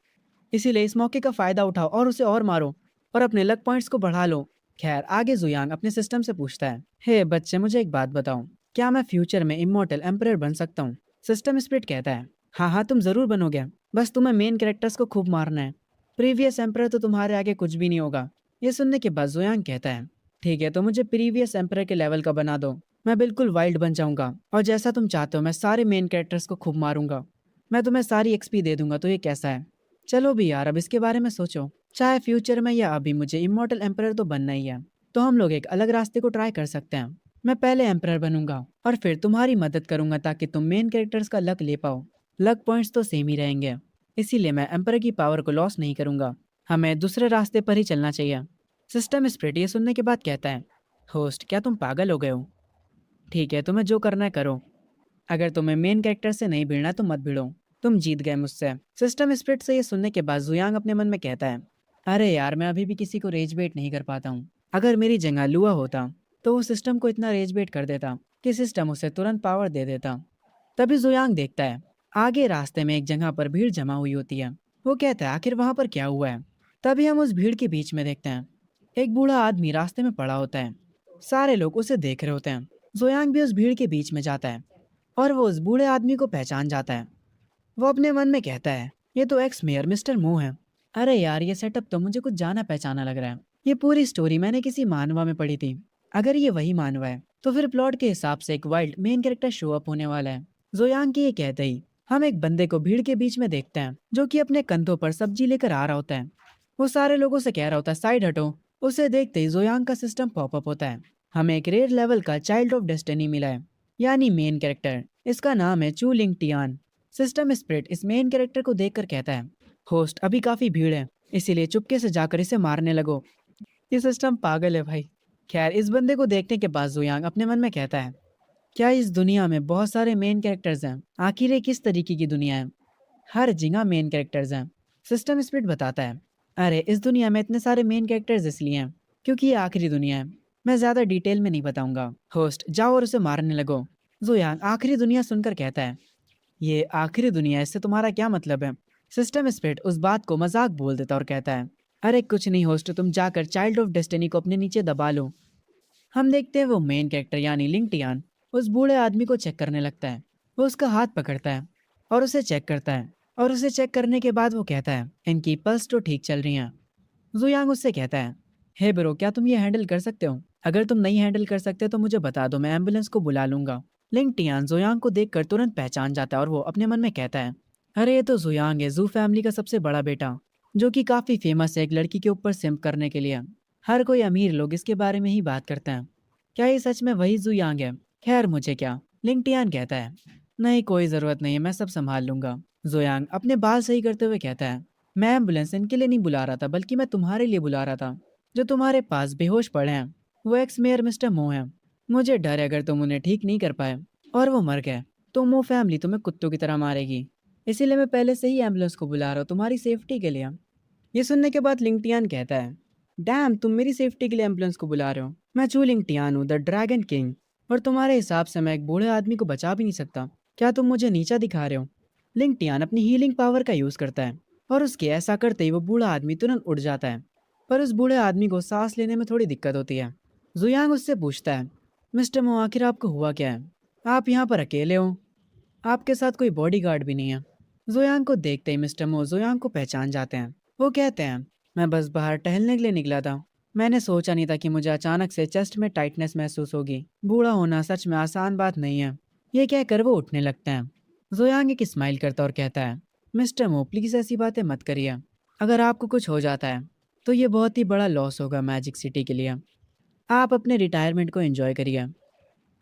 A: इसीलिए इस मौके का फायदा उठाओ और उसे और मारो और अपने लक पॉइंट्स को बढ़ा लो। खैर आगे जुयांग अपने सिस्टम से पूछता है, हे बच्चे मुझे एक बात बताओ, क्या मैं फ्यूचर में इमोर्टल एम्परर बन सकता हूँ? सिस्टम स्प्रिट कहता है, हाँ हाँ तुम जरूर बनोगे, बस तुम्हें मेन कैरेक्टर्स को खूब मारना है। प्रीवियस एम्परर तो तुम्हारे आगे कुछ भी नहीं होगा। ये सुनने के बाद जुयांग कहता है, ठीक है तो मुझे प्रीवियस एम्परर के लेवल का बना दो, मैं बिल्कुल वाइल्ड बन जाऊंगा और जैसा तुम चाहते हो मैं सारे मेन कैरेक्टर्स को खूब मारूंगा। मैं तुम्हें सारी एक्सपी दे दूंगा, तो ये कैसा है? चलो भी यार अब इसके बारे में सोचो, चाहे फ्यूचर में या अभी मुझे इमॉर्टल एम्परर तो बनना ही है। तो हम लोग एक अलग रास्ते को ट्राई कर सकते हैं। मैं पहले एम्परर बनूंगा और फिर तुम्हारी मदद करूंगा ताकि तुम मेन कैरेक्टर्स का लक ले पाओ। लक पॉइंट्स तो सेम ही रहेंगे, इसीलिए मैं एम्परर की पावर को लॉस नहीं करूंगा। हमें दूसरे रास्ते पर ही चलना चाहिए। सिस्टम स्प्रिट ये सुनने के बाद कहता है, होस्ट क्या तुम पागल हो गए हो? ठीक है तुम्हें जो करना है करो, अगर तुम्हें मेन कैरेक्टर से नहीं भिड़ना तो मत भिड़ो, तुम जीत गए मुझसे। सिस्टम स्प्रिट से ये सुनने के बाद जुयांग अपने मन में कहता है, अरे यार मैं अभी भी किसी को रेज बेट नहीं कर पाता हूँ। अगर मेरी जगह लुआ होता तो वो सिस्टम को इतना रेज बेट कर देता कि सिस्टम उसे तुरंत पावर दे देता। तभी जुयांग देखता है, आगे रास्ते में एक जगह पर भीड़ जमा हुई होती है। वो कहता है, आखिर वहां पर क्या हुआ है? तभी हम उस भीड़ के बीच में देखते हैं, एक बूढ़ा आदमी रास्ते में पड़ा होता है। सारे लोग उसे देख रहे होते हैं। जुयांग भी उस भीड़ के बीच में जाता है और वो उस बूढ़े आदमी को पहचान जाता है। वो अपने मन में कहता है, ये तो एक्स मेयर मिस्टर मू है। अरे यार ये सेटअप तो मुझे कुछ जाना पहचाना लग रहा है। ये पूरी स्टोरी मैंने किसी मानवा में पढ़ी थी। अगर ये वही मानवा है तो फिर प्लॉट के हिसाब से एक wild main character show up होने वाला है। जोयांग की ये कहते ही हम एक बंदे को भीड़ के बीच में देखते हैं जो कि अपने कंधों पर सब्जी लेकर आ रहा होता है। वो सारे लोगों से कह रहा होता है, साइड हटो। उसे देखते ही जोयांग का सिस्टम पॉपअप होता है। हमें एक रेयर लेवल का चाइल्ड ऑफ डेस्टिनी मिला है, यानी मेन कैरेक्टर। इसका नाम है चू लिंग टियान। सिस्टम स्प्रिट इस मेन कैरेक्टर को देखकर कहता है, होस्ट अभी काफी भीड़ है, इसीलिए चुपके से जाकर इसे मारने लगो। ये सिस्टम पागल है भाई। खैर इस बंदे को देखने के बाद जुयांग अपने मन में कहता है, क्या इस दुनिया में बहुत सारे मेन कैरेक्टर्स हैं? आखिर ये किस तरीके की दुनिया है? हर जगह मेन कैरेक्टर्स हैं। सिस्टम स्प्रिट बताता है, अरे इस दुनिया में इतने सारे मेन कैरेक्टर्स इसलिए हैं क्योंकि ये आखिरी दुनिया है। मैं ज्यादा डिटेल में नहीं बताऊंगा। होस्ट जाओ और उसे मारने लगो। जुयांग आखिरी दुनिया सुनकर कहता है, ये आखिरी दुनिया, इससे तुम्हारा क्या मतलब है? सिस्टम स्प्रिट उस बात को मजाक बोल देता और कहता है, अरे कुछ नहीं होस्ट, तुम जाकर चाइल्ड ऑफ डेस्टिनी को अपने नीचे दबा लो। हम देखते हैं वो मेन कैरेक्टर यानी लिंगटियान उस बूढ़े आदमी को चेक करने लगता है। वो उसका हाथ पकड़ता है और उसे चेक करता है, और उसे चेक करने के बाद वो कहता है, इनकी पल्स तो ठीक चल रही हैं। जुयांग उससे कहता है, हे ब्रो क्या तुम ये हैंडल कर सकते हो? अगर तुम नहीं हैंडल कर सकते तो मुझे बता दो, मैं एम्बुलेंस को बुला लूंगा। लिंग टियान जुयांग को देखकर तुरंत पहचान जाता है और वो अपने मन में कहता है, अरे ये तो जुयांग है, जू फैमिली का सबसे बड़ा बेटा, जो कि काफी फेमस है एक लड़की के ऊपर सिम्प करने के लिए। हर कोई अमीर लोग इसके बारे में ही बात करते हैं। क्या ये सच में वही जुयांग है? खैर मुझे क्या, लिंग टियान कहता है, नहीं कोई जरूरत नहीं है, मैं सब संभाल लूंगा। जुयांग अपने बाल सही करते हुए कहता है, मैं एम्बुलेंस इनके लिए नहीं बुला रहा था, बल्कि मैं तुम्हारे लिए बुला रहा था, जो तुम्हारे पास बेहोश पड़े हैं। वो एक्स मेयर मिस्टर मो है। मुझे डर है अगर तुम उन्हें ठीक नहीं कर पाए और वो मर गए तो मो फैमिली तुम्हें कुत्तों की तरह मारेगी। इसीलिए मैं पहले से ही एम्बुलेंस को बुला रहा हूँ तुम्हारी सेफ्टी के लिए। ये सुनने के बाद लिंगटियान कहता है, डैम तुम मेरी सेफ्टी के लिए एम्बुलेंस को बुला रहे हो? मैं चू लिंगटियान हूँ, द ड्रैगन किंग, और तुम्हारे हिसाब से मैं एक बूढ़े आदमी को बचा भी नहीं सकता। क्या तुम मुझे नीचा दिखा रहे हो? लिंगटियान अपनी हीलिंग पावर का यूज करता है और उसके ऐसा करते ही वो बूढ़ा आदमी तुरंत उड़ जाता है। पर उस बूढ़े आदमी को सांस लेने में थोड़ी दिक्कत होती है। जुयांग उससे पूछता है, मिस्टर मो आखिर आपको हुआ क्या है? आप यहाँ पर अकेले हो, आपके साथ कोई बॉडीगार्ड भी नहीं है। जुयांग को देखते ही मिस्टर मो जुयांग को पहचान जाते हैं। वो कहते हैं, मैं बस बाहर टहलने के लिए निकला था। मैंने सोचा नहीं था कि मुझे अचानक से चेस्ट में टाइटनेस महसूस होगी। बूढ़ा होना सच में आसान बात नहीं है। ये कहकर वो उठने लगते हैं। जुयांग एक स्माइल करता और कहता है, मिस्टर मो प्लीज ऐसी बातें मत करिए। अगर आपको कुछ हो जाता है तो ये बहुत ही बड़ा लॉस होगा मैजिक सिटी के लिए। आप अपने रिटायरमेंट को एंजॉय करिए,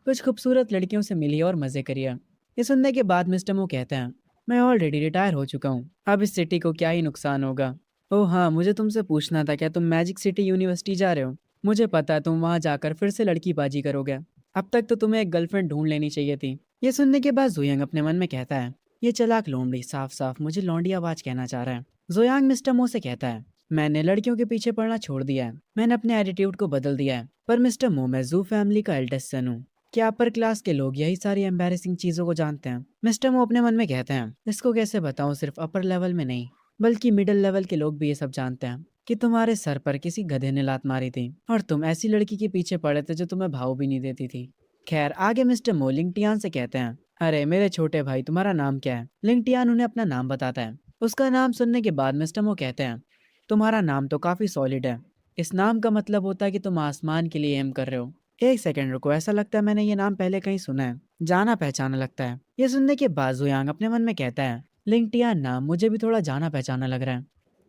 A: कुछ खूबसूरत लड़कियों से मिलिए और मजे करिए। ये सुनने के बाद मिस्टर मो कहते हैं, मैं ऑलरेडी रिटायर हो चुका हूँ, अब इस सिटी को क्या ही नुकसान होगा। ओह हाँ, मुझे तुमसे पूछना था, क्या तुम मैजिक सिटी यूनिवर्सिटी जा रहे हो? मुझे पता है तुम वहाँ जाकर फिर से लड़कीबाजी करोगे। अब तक तो तुम्हें एक गर्लफ्रेंड ढूंढ लेनी चाहिए थी। ये सुनने के बाद जुयांग अपने मन में कहता है, ये चालाक लोमड़ी साफ साफ मुझे लौंडी आवाज कहना चाह रहा है। जुयांग मिस्टर मो से कहता है, मैंने लड़कियों के पीछे पड़ना छोड़ दिया है, मैंने अपने एटीट्यूड को बदल दिया है। पर मिस्टर मो, मैं जू फैमिली का एल्डेस्ट सन हूँ। क्या अपर क्लास के लोग यही सारी एम्बैरेसिंग चीजों को जानते हैं? मिस्टर मो अपने मन में कहते हैं, इसको कैसे बताऊं, सिर्फ अपर लेवल में नहीं बल्कि मिडिल लेवल के लोग भी ये सब जानते हैं कि तुम्हारे सर पर किसी गधे ने लात मारी थी और तुम ऐसी लड़की के पीछे पड़े थे जो तुम्हें भाव भी नहीं देती थी। खैर, आगे मिस्टर मो लिंगटियान से कहते हैं, अरे मेरे छोटे भाई, तुम्हारा नाम क्या है? लिंगटियान उन्हें अपना नाम बताता है। उसका नाम सुनने के बाद मिस्टर मो कहते हैं, तुम्हारा नाम तो काफी सॉलिड है। इस नाम का मतलब होता है कि तुम आसमान के लिए एम कर रहे हो। एक सेकंड रुको, ऐसा लगता है मैंने ये नाम पहले कहीं सुना है, जाना पहचाना लगता है। ये सुनने के बाद जुयांग अपने मन में कहता है, लिंगटियान नाम मुझे भी थोड़ा जाना पहचाना लग रहा है।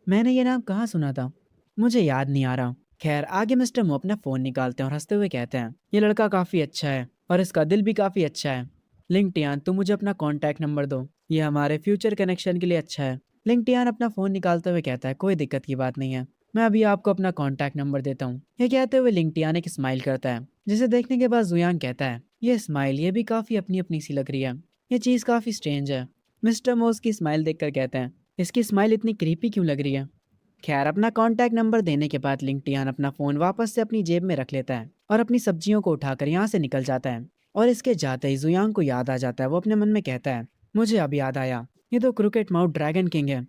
A: मैंने ये नाम कहाँ सुना था, मुझे याद नहीं आ रहा। खैर, आगे मिस्टर मो अपना फोन निकालते हैं और हंसते हुए कहते हैं, ये लड़का काफी अच्छा है और इसका दिल भी काफी अच्छा है। लिंगटियान, तुम मुझे अपना कॉन्टैक्ट नंबर दो, ये हमारे फ्यूचर कनेक्शन के लिए अच्छा है। लिंगटियान अपना फोन निकालते हुए कहता है, कोई दिक्कत की बात नहीं है, मैं अभी आपको अपना कॉन्टैक्ट नंबर देता हूँ। ये कहते हुए लिंगटियान एक स्माइल करता है, जिसे देखने के बाद जुयांग कहता है, ये स्माइल ये भी काफी अपनी अपनी सी लग रही है, ये चीज काफी स्ट्रेंज है। मिस्टर मोस की स्माइल देखकर कहते हैं, इसकी स्माइल इतनी क्रीपी क्यों लग रही है? खैर, अपना कॉन्टैक्ट नंबर देने के बाद लिंगटियान अपना फोन वापस से अपनी जेब में रख लेता है और अपनी सब्जियों को उठाकर यहाँ से निकल जाता है। और इसके जाते ही जुयांग को याद आ जाता है। वो अपने मन में कहता है, मुझे अब याद आया, ये तो क्रिकेट माउथ ड्रैगन किंग है,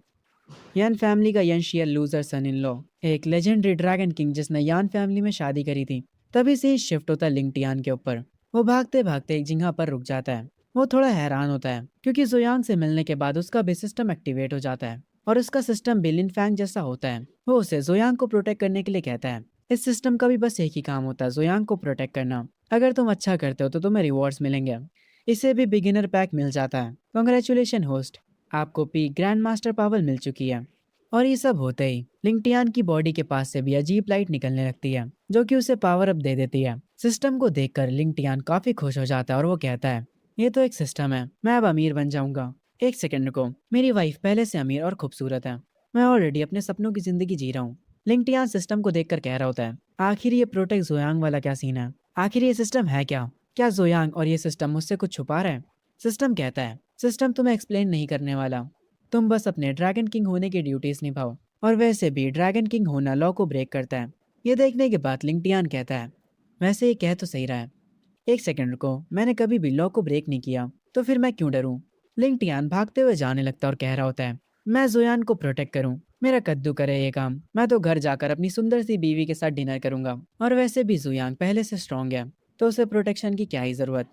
A: यान फैमिली का यंशियल लूजर सन इन लॉ, एक लेजेंडरी ड्रैगन किंग जिसने यान फैमिली में शादी करी थी। तभी से ही शिफ्ट होता है लिंगटियान के ऊपर। वो भागते भागते एक जगह पर रुक जाता है। वो थोड़ा हैरान होता है क्योंकि जुयांग से मिलने के बाद उसका भी सिस्टम एक्टिवेट हो जाता है और उसका सिस्टम भी लिन फैंग जैसा होता है। वो उसे जुयांग को प्रोटेक्ट करने के लिए कहता है। इस सिस्टम का भी बस एक ही काम होता है, जुयांग को प्रोटेक्ट करना। अगर तुम अच्छा करते हो तो तुम्हें रिवॉर्ड्स मिलेंगे। इसे भी बिगिनर पैक मिल जाता है। कॉन्ग्रेचुलेशन होस्ट, आपको पी ग्रैंड मास्टर पावर मिल चुकी है। और ये सब होते ही लिंगटियान की बॉडी के पास से भी अजीब लाइट निकलने लगती है जो कि उसे पावर अप दे देती है। सिस्टम को देखकर लिंगटियान काफी खुश हो जाता है और वो कहता है, ये तो एक सिस्टम है, मैं अब अमीर बन जाऊंगा। एक सेकंड को, मेरी वाइफ पहले से अमीर और खूबसूरत है, मैं ऑलरेडी अपने सपनों की जिंदगी जी रहा हूँ। लिंगटियान सिस्टम को देखकर कह रहा होता है, आखिर ये प्रोटेक्ट जोयांग वाला क्या सीन है? आखिर ये सिस्टम है क्या जोयांग और ये सिस्टम मुझसे कुछ छुपा रहे हैं? सिस्टम कहता है, सिस्टम तुम्हें एक्सप्लेन नहीं करने वाला, तुम बस अपने ड्रैगन किंग होने की ड्यूटीज निभाओ। और वैसे भी ड्रैगन किंग होना लॉ को ब्रेक करता है। ये देखने के बाद लिंगटियान कहता है, वैसे ये कह तो सही रहा है, एक सेकंड रुको, मैंने कभी भी लॉ को ब्रेक नहीं किया, तो फिर मैं क्यों डरूं? लिंगटियान भागते हुए जाने लगता और कह रहा होता है, मैं जोयान को प्रोटेक्ट करूं, मेरा कद्दू करे ये काम, मैं तो घर जाकर अपनी सुंदर सी बीवी के साथ डिनर करूंगा। और वैसे भी जुयांग पहले से स्ट्रांग है, तो उसे प्रोटेक्शन की क्या ही जरूरत।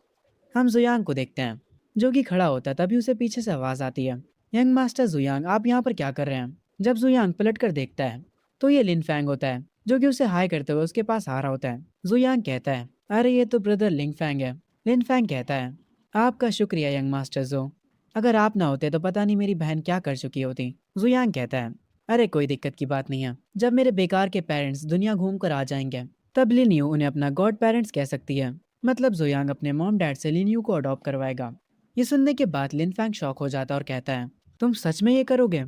A: हम जुयांग को देखते हैं जो कि खड़ा होता है, तभी उसे पीछे से आवाज आती है, यंग मास्टर जुयांग, आप यहाँ पर क्या कर रहे हैं? जब जुयांग पलट कर देखता है तो ये लिन फैंग होता है जो कि उसे हाई करते हुए उसके पास आ रहा होता है। जुयांग कहता है, अरे ये तो ब्रदर लिंग फैंग है। लिन फैंग कहता है, आपका शुक्रिया यंग मास्टर जो, अगर आप ना होते तो पता नहीं मेरी बहन क्या कर चुकी होती। जुयांग कहता है, अरे कोई दिक्कत की बात नहीं है, जब मेरे बेकार के पेरेंट्स दुनिया घूम कर आ जाएंगे तब लिन्यू उन्हें अपना गॉड पेरेंट्स कह सकती है। मतलब जुयांग अपने मॉम डैड से लिन्यू को अडॉप्ट करवाएगा। ये सुनने के बाद लिन फैंग शॉक हो जाता है और कहता है, तुम सच में ये करोगे?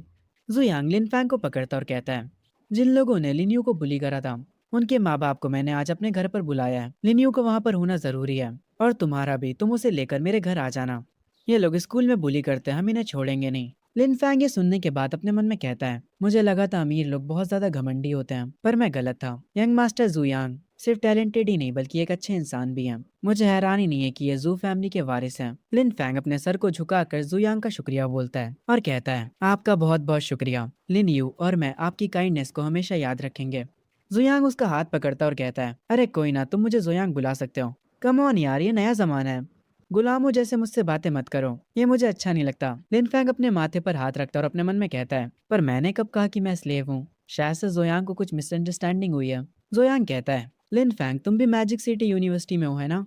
A: जुयांग लिन फैंग को पकड़ता और कहता है, जिन लोगों ने लिन्यू को बुली करा था उनके माँ बाप को मैंने आज अपने घर पर बुलाया है। लिन्यू को वहाँ पर होना जरूरी है और तुम्हारा भी, तुम उसे लेकर मेरे घर आ जाना। ये लोग स्कूल में बुली करते हैं, हम इन्हें छोड़ेंगे नहीं। लिन फैंग ये सुनने के बाद अपने मन में कहता है, मुझे लगा था अमीर लोग बहुत ज्यादा घमंडी होते हैं, पर मैं गलत था। यंग मास्टर जुयांग सिर्फ टैलेंटेड ही नहीं बल्कि एक अच्छे इंसान भी हैं। मुझे हैरानी नहीं है कि ये जू फैमिली के वारिस हैं। लिन फैंग अपने सर को झुकाकर जुयांग का शुक्रिया बोलता है और कहता है, आपका बहुत बहुत शुक्रिया लिन यू, और मैं आपकी काइंडनेस को हमेशा याद रखेंगे। जुयांग उसका हाथ पकड़ता और कहता है, अरे कोई ना, तुम मुझे जुयांग बुला सकते हो। कम ऑन यार, ये नया जमाना है, गुलामों जैसे मुझसे बातें मत करो, ये मुझे अच्छा नहीं लगता। लिन फैंग अपने माथे पर हाथ रखता और अपने मन में कहता है, पर मैंने कब कहा कि मैं स्लेव हूँ? शायद से जोयांग को कुछ मिसअंडरस्टैंडिंग हुई है। जोयांग कहता है, लिन फैंग तुम भी मैजिक सिटी यूनिवर्सिटी में हो है ना?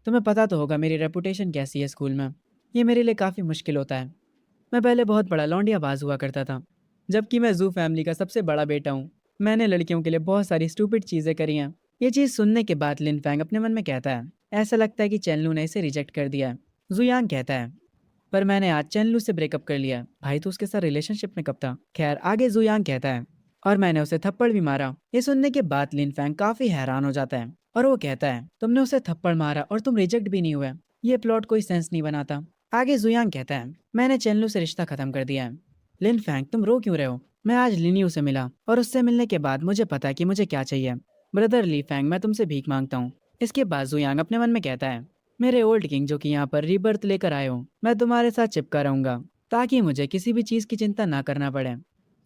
A: तुम्हें पता तो होगा मेरी रेपुटेशन कैसी है स्कूल में। ये मेरे लिए काफ़ी मुश्किल होता है। मैं पहले बहुत बड़ा लौंडियाबाज हुआ करता था, जबकि मैं जू फैमिली का सबसे बड़ा बेटा हूँ। मैंने लड़कियों के लिए बहुत सारी स्टूपिड चीज़ें करी हैं। ये चीज़ सुनने के बाद लिन फैंग अपने मन में कहता है, ऐसा लगता है कि चेनलू ने इसे रिजेक्ट कर दिया है। जुयांग कहता है, पर मैंने आज चेनलू से ब्रेकअप कर लिया। भाई तो उसके साथ रिलेशनशिप में कब था? खैर आगे जुयांग कहता है, और मैंने उसे थप्पड़ भी मारा। ये सुनने के बाद लिन फैंग काफी हैरान हो जाता है और वो कहता है, तुमने उसे थप्पड़ मारा और तुम रिजेक्ट भी नहीं हुए, ये प्लॉट कोई सेंस नहीं बनाता। आगे जुयांग कहता है, मैंने चेनलू से रिश्ता खत्म कर दिया है। लिन फैंग तुम रो क्यों रहे हो? मैं आज लिनियू से मिला और उससे मिलने के बाद मुझे पता है कि मुझे क्या चाहिए। ब्रदर ली फैंग, मैं तुमसे भीख मांगता हूँ। इसके बाद जुयांग अपने मन में कहता है, मेरे ओल्ड किंग जो कि यहाँ पर रीबर्थ लेकर आए हो, मैं तुम्हारे साथ चिपका रहूंगा ताकि मुझे किसी भी चीज की चिंता ना करना पड़े।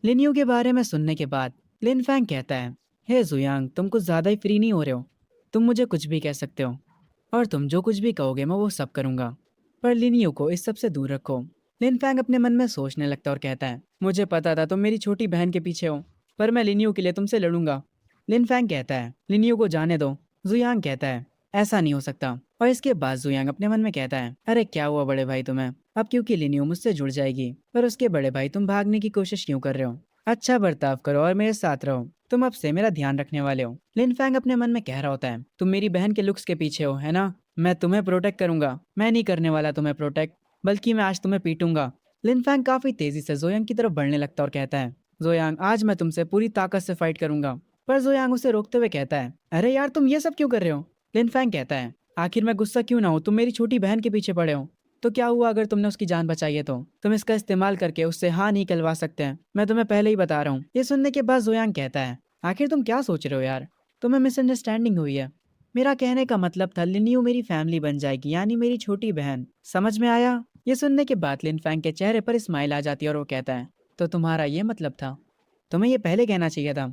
A: लिनियू के बारे में सुनने के बाद लिन फैंग कहता है, हे जुयांग तुम कुछ ज्यादा ही फ्री नहीं हो रहे हो? तुम मुझे कुछ भी कह सकते हो और तुम जो कुछ भी कहोगे मैं वो सब करूंगा, पर लिनियू को इस सब से दूर रखो। लिन फैंग अपने मन में सोचने लगता और कहता है, मुझे पता था तुम मेरी छोटी बहन के पीछे हो, पर मैं लिनियू के लिए तुमसे लड़ूंगा। लिन फैंग कहता है, लिनियू को जाने दो। जुयांग कहता है, ऐसा नहीं हो सकता। और इसके बाद जुयांग अपने मन में कहता है, अरे क्या हुआ बड़े भाई तुम्हें? अब क्योंकि लिनियो मुझसे जुड़ जाएगी, पर उसके बड़े भाई तुम भागने की कोशिश क्यों कर रहे हो? अच्छा बर्ताव करो और मेरे साथ रहो, तुम अब से मेरा ध्यान रखने वाले हो। लिन फैंग अपने मन में कह रहा होता है, तुम मेरी बहन के लुक्स के पीछे हो है ना? मैं तुम्हें प्रोटेक्ट करूंगा। मैं नहीं करने वाला तुम्हें प्रोटेक्ट, बल्कि मैं आज तुम्हें पीटूंगा। लिन फैंग काफी तेजी से जोयांग की तरफ बढ़ने लगता और कहता है, जोयांग आज मैं तुमसे पूरी ताकत से फाइट करूंगा। पर जोयांग उसे रोकते हुए कहता है, अरे यार तुम ये सब क्यों कर रहे हो? लिन फैंग कहता है, आखिर मैं गुस्सा क्यों ना हूँ, तुम मेरी छोटी बहन के पीछे पड़े हो। तो क्या हुआ अगर तुमने उसकी जान बचाई है? तो तुम इसका इस्तेमाल करके उससे हाँ नहीं कहलवा सकते हैं, मैं तुम्हें पहले ही बता रहा हूँ। ये सुनने के बाद जोयांग कहता है, आखिर तुम क्या सोच रहे हो यार? तुम्हें मिसअंडरस्टैंडिंग हुई है। मेरा कहने का मतलब था लिनियो मेरी फैमिली बन जाएगी, यानी मेरी छोटी बहन। समझ में आया? ये सुनने के बाद लिन फैंग के चेहरे पर स्माइल आ जाती है और वो कहता है, तो तुम्हारा ये मतलब था? तुम्हें ये पहले कहना चाहिए था।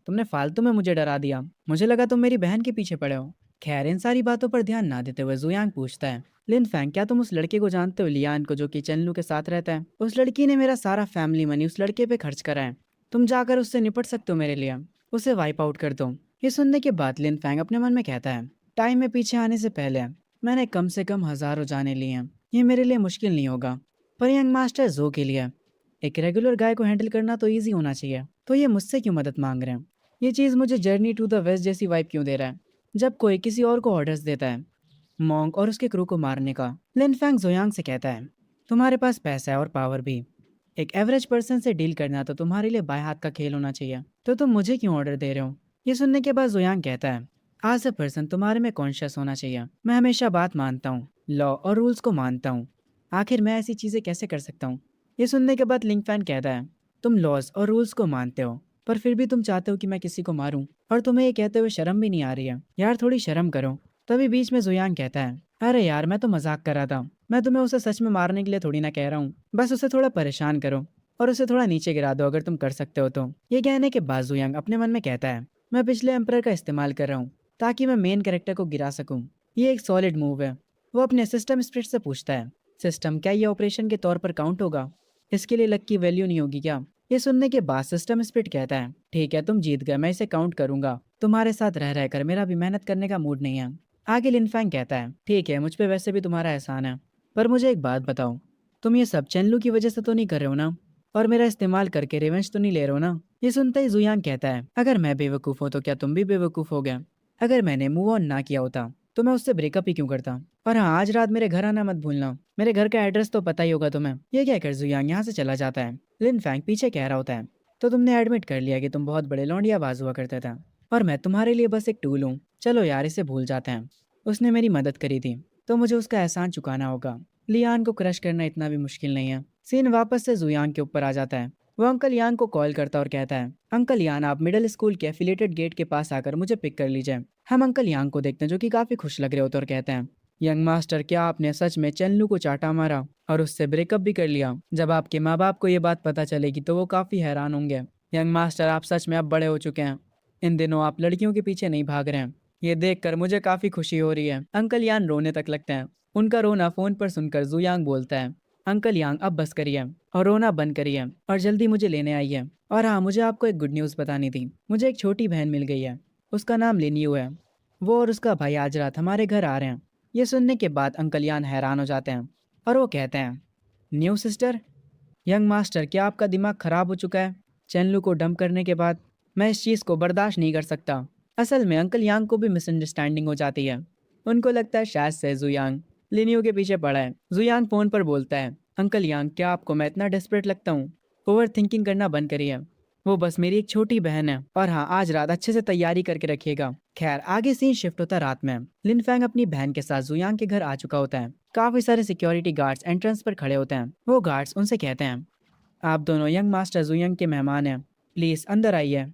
A: तुमने फालतू में मुझे डरा दिया, मुझे लगा तुम मेरी बहन के पीछे पड़े हो। खैर इन सारी बातों पर ध्यान ना देते हुए जुयांग पूछता है, लिन फैंग क्या तुम उस लड़के को जानते हो, लियान को, जो कि चेनलू के साथ रहता है? उस लड़की ने मेरा सारा फैमिली मनी उस लड़के पे खर्च करा है। तुम जाकर उससे निपट सकते हो मेरे लिए, उसे वाइप आउट कर दो। ये सुनने के बाद लिन फैंग अपने मन में कहता है, टाइम में पीछे आने से पहले मैंने कम से कम हजारों जाने लिए हैं, ये मेरे लिए मुश्किल नहीं होगा। पर यंग मास्टर जो के लिए एक रेगुलर गाय को हैंडल करना तो ईजी होना चाहिए, तो ये मुझसे क्यों मदद मांग रहे हैं? ये चीज़ मुझे जर्नी टू द वेस्ट जैसी वाइब क्यों दे रहा है, जब कोई किसी और को ऑर्डर्स देता है मॉन्क और उसके क्रू को मारने का। लिन फैंग जोयांग से कहता है, तुम्हारे पास पैसा है और पावर भी, एक एवरेज पर्सन से डील करना तो तुम्हारे लिए बाएं हाथ का खेल होना चाहिए, तो तुम मुझे क्यों ऑर्डर दे रहे हो? ये सुनने के बाद जोयांग कहता है, आज ए पर्सन तुम्हारे में कॉन्शियस होना चाहिए। मैं हमेशा बात मानता हूँ, लॉ और रूल्स को मानता हूँ। आखिर मैं ऐसी चीज़ें कैसे कर सकता हूँ? ये सुनने के बाद लिंग फैन कहता है, तुम लॉज और रूल्स को मानते हो, पर फिर भी तुम चाहते हो कि मैं किसी को मारूं, और तुम्हें ये कहते हुए शर्म भी नहीं आ रही है? यार थोड़ी शर्म करो। तभी बीच में जुयांग कहता है, अरे यार मैं तो मजाक कर रहा था, मैं तुम्हें उसे सच में मारने के लिए थोड़ी ना कह रहा हूँ, बस उसे थोड़ा परेशान करो और उसे थोड़ा नीचे गिरा दो अगर तुम कर सकते हो तो। ये कहने के बाद जुयांग अपने मन में कहता है, मैं पिछले एम्परर का इस्तेमाल कर रहा हूँ ताकि मैं मेन कैरेक्टर को गिरा सकूं। ये एक सॉलिड मूव है। वो अपने सिस्टम स्प्रिट से पूछता है, सिस्टम क्या ये ऑपरेशन के तौर पर काउंट होगा? इसके लिए लक की वैल्यू नहीं होगी क्या? ये सुनने के बाद सिस्टम स्प्रिट कहता है, ठीक है तुम जीत गए, मैं इसे काउंट करूंगा। तुम्हारे साथ रह रहकर मेरा भी मेहनत करने का मूड नहीं है। आगे लिनफैंग कहता है, ठीक है मुझ पे वैसे भी तुम्हारा एहसान है, पर मुझे एक बात बताओ, तुम ये सब चेनलू की वजह से तो नहीं कर रहे हो ना? और मेरा इस्तेमाल करके रिवेंज तो नहीं ले रहे हो ना? ये सुनते ही जुयांग कहता है, अगर मैं बेवकूफ़ हूँ तो क्या तुम भी बेवकूफ़ हो गए? अगर मैंने मूव ऑन ना किया होता तो मैं उससे ब्रेकअप ही क्यों करता? और हाँ आज रात मेरे घर आना मत भूलना, मेरे घर का एड्रेस तो पता ही होगा तुम्हें। ये कहकर जुयांग यहाँ से चला जाता है। लिन फैंग पीछे कह रहा होता है, तो तुमने एडमिट कर लिया कि तुम बहुत बड़े लौंडियाबाज हुआ करते थे और मैं तुम्हारे लिए बस एक टूल हूँ। चलो यार इसे भूल जाते हैं, उसने मेरी मदद करी थी तो मुझे उसका एहसान चुकाना होगा। लियान को क्रश करना इतना भी मुश्किल नहीं है। सीन वापस से जुयांग के ऊपर आ जाता है। वो अंकल यान को कॉल करता और कहता है, अंकल यान आप मिडिल स्कूल के एफिलिएटेड गेट के पास आकर मुझे पिक कर लीजिए। हम अंकल यांग को देखते हैं जो कि काफी खुश लग रहे होते और कहते हैं, यंग मास्टर क्या आपने सच में चेनलू को चाटा मारा और उससे ब्रेकअप भी कर लिया? जब आपके 'माँ बाप को ये बात पता चलेगी तो वो काफी हैरान होंगे। यंग मास्टर आप सच में अब बड़े हो चुके हैं। इन दिनों आप लड़कियों के पीछे नहीं भाग रहे हैं। ये देखकर मुझे काफी खुशी हो रही है। अंकल यान रोने तक लगते हैं। उनका रोना फोन पर सुनकर जुयांग बोलता है, अंकल यांग अब बस करिए और रोना बंद करिए और जल्दी मुझे लेने आइए। और हाँ, मुझे आपको एक गुड न्यूज़ बतानी थी। मुझे एक छोटी बहन मिल गई है। उसका नाम लिनियो है। वो और उसका भाई आज रात हमारे घर आ रहे हैं। ये सुनने के बाद अंकल यान हैरान हो जाते हैं और वो कहते हैं, न्यू सिस्टर? यंग मास्टर, क्या आपका दिमाग खराब हो चुका है? चैनलू को डंप करने के बाद मैं इस चीज़ को बर्दाश्त नहीं कर सकता। असल में अंकल यांग को भी मिसअंडरस्टैंडिंग हो जाती है। उनको लगता है शायद से जुयांग लिनियो के पीछे पड़ा है। जुयांग फोन पर बोलता है, अंकल यांग, क्या आपको मैं इतना डेस्परेट लगता हूँ? ओवर थिंकिंग करना बंद करिए। वो बस मेरी एक छोटी बहन है। और हाँ, आज रात अच्छे से तैयारी करके रखिएगा। खैर, आगे सीन शिफ्ट होता रात में। लिनफैंग अपनी बहन के साथ जुयांग के घर आ चुका होता है। काफी सारे सिक्योरिटी गार्ड्स एंट्रेंस पर खड़े होते हैं। वो गार्ड्स उनसे कहते हैं, आप दोनों यंग मास्टर जुयांग के मेहमान हैं, प्लीज अंदर आइए।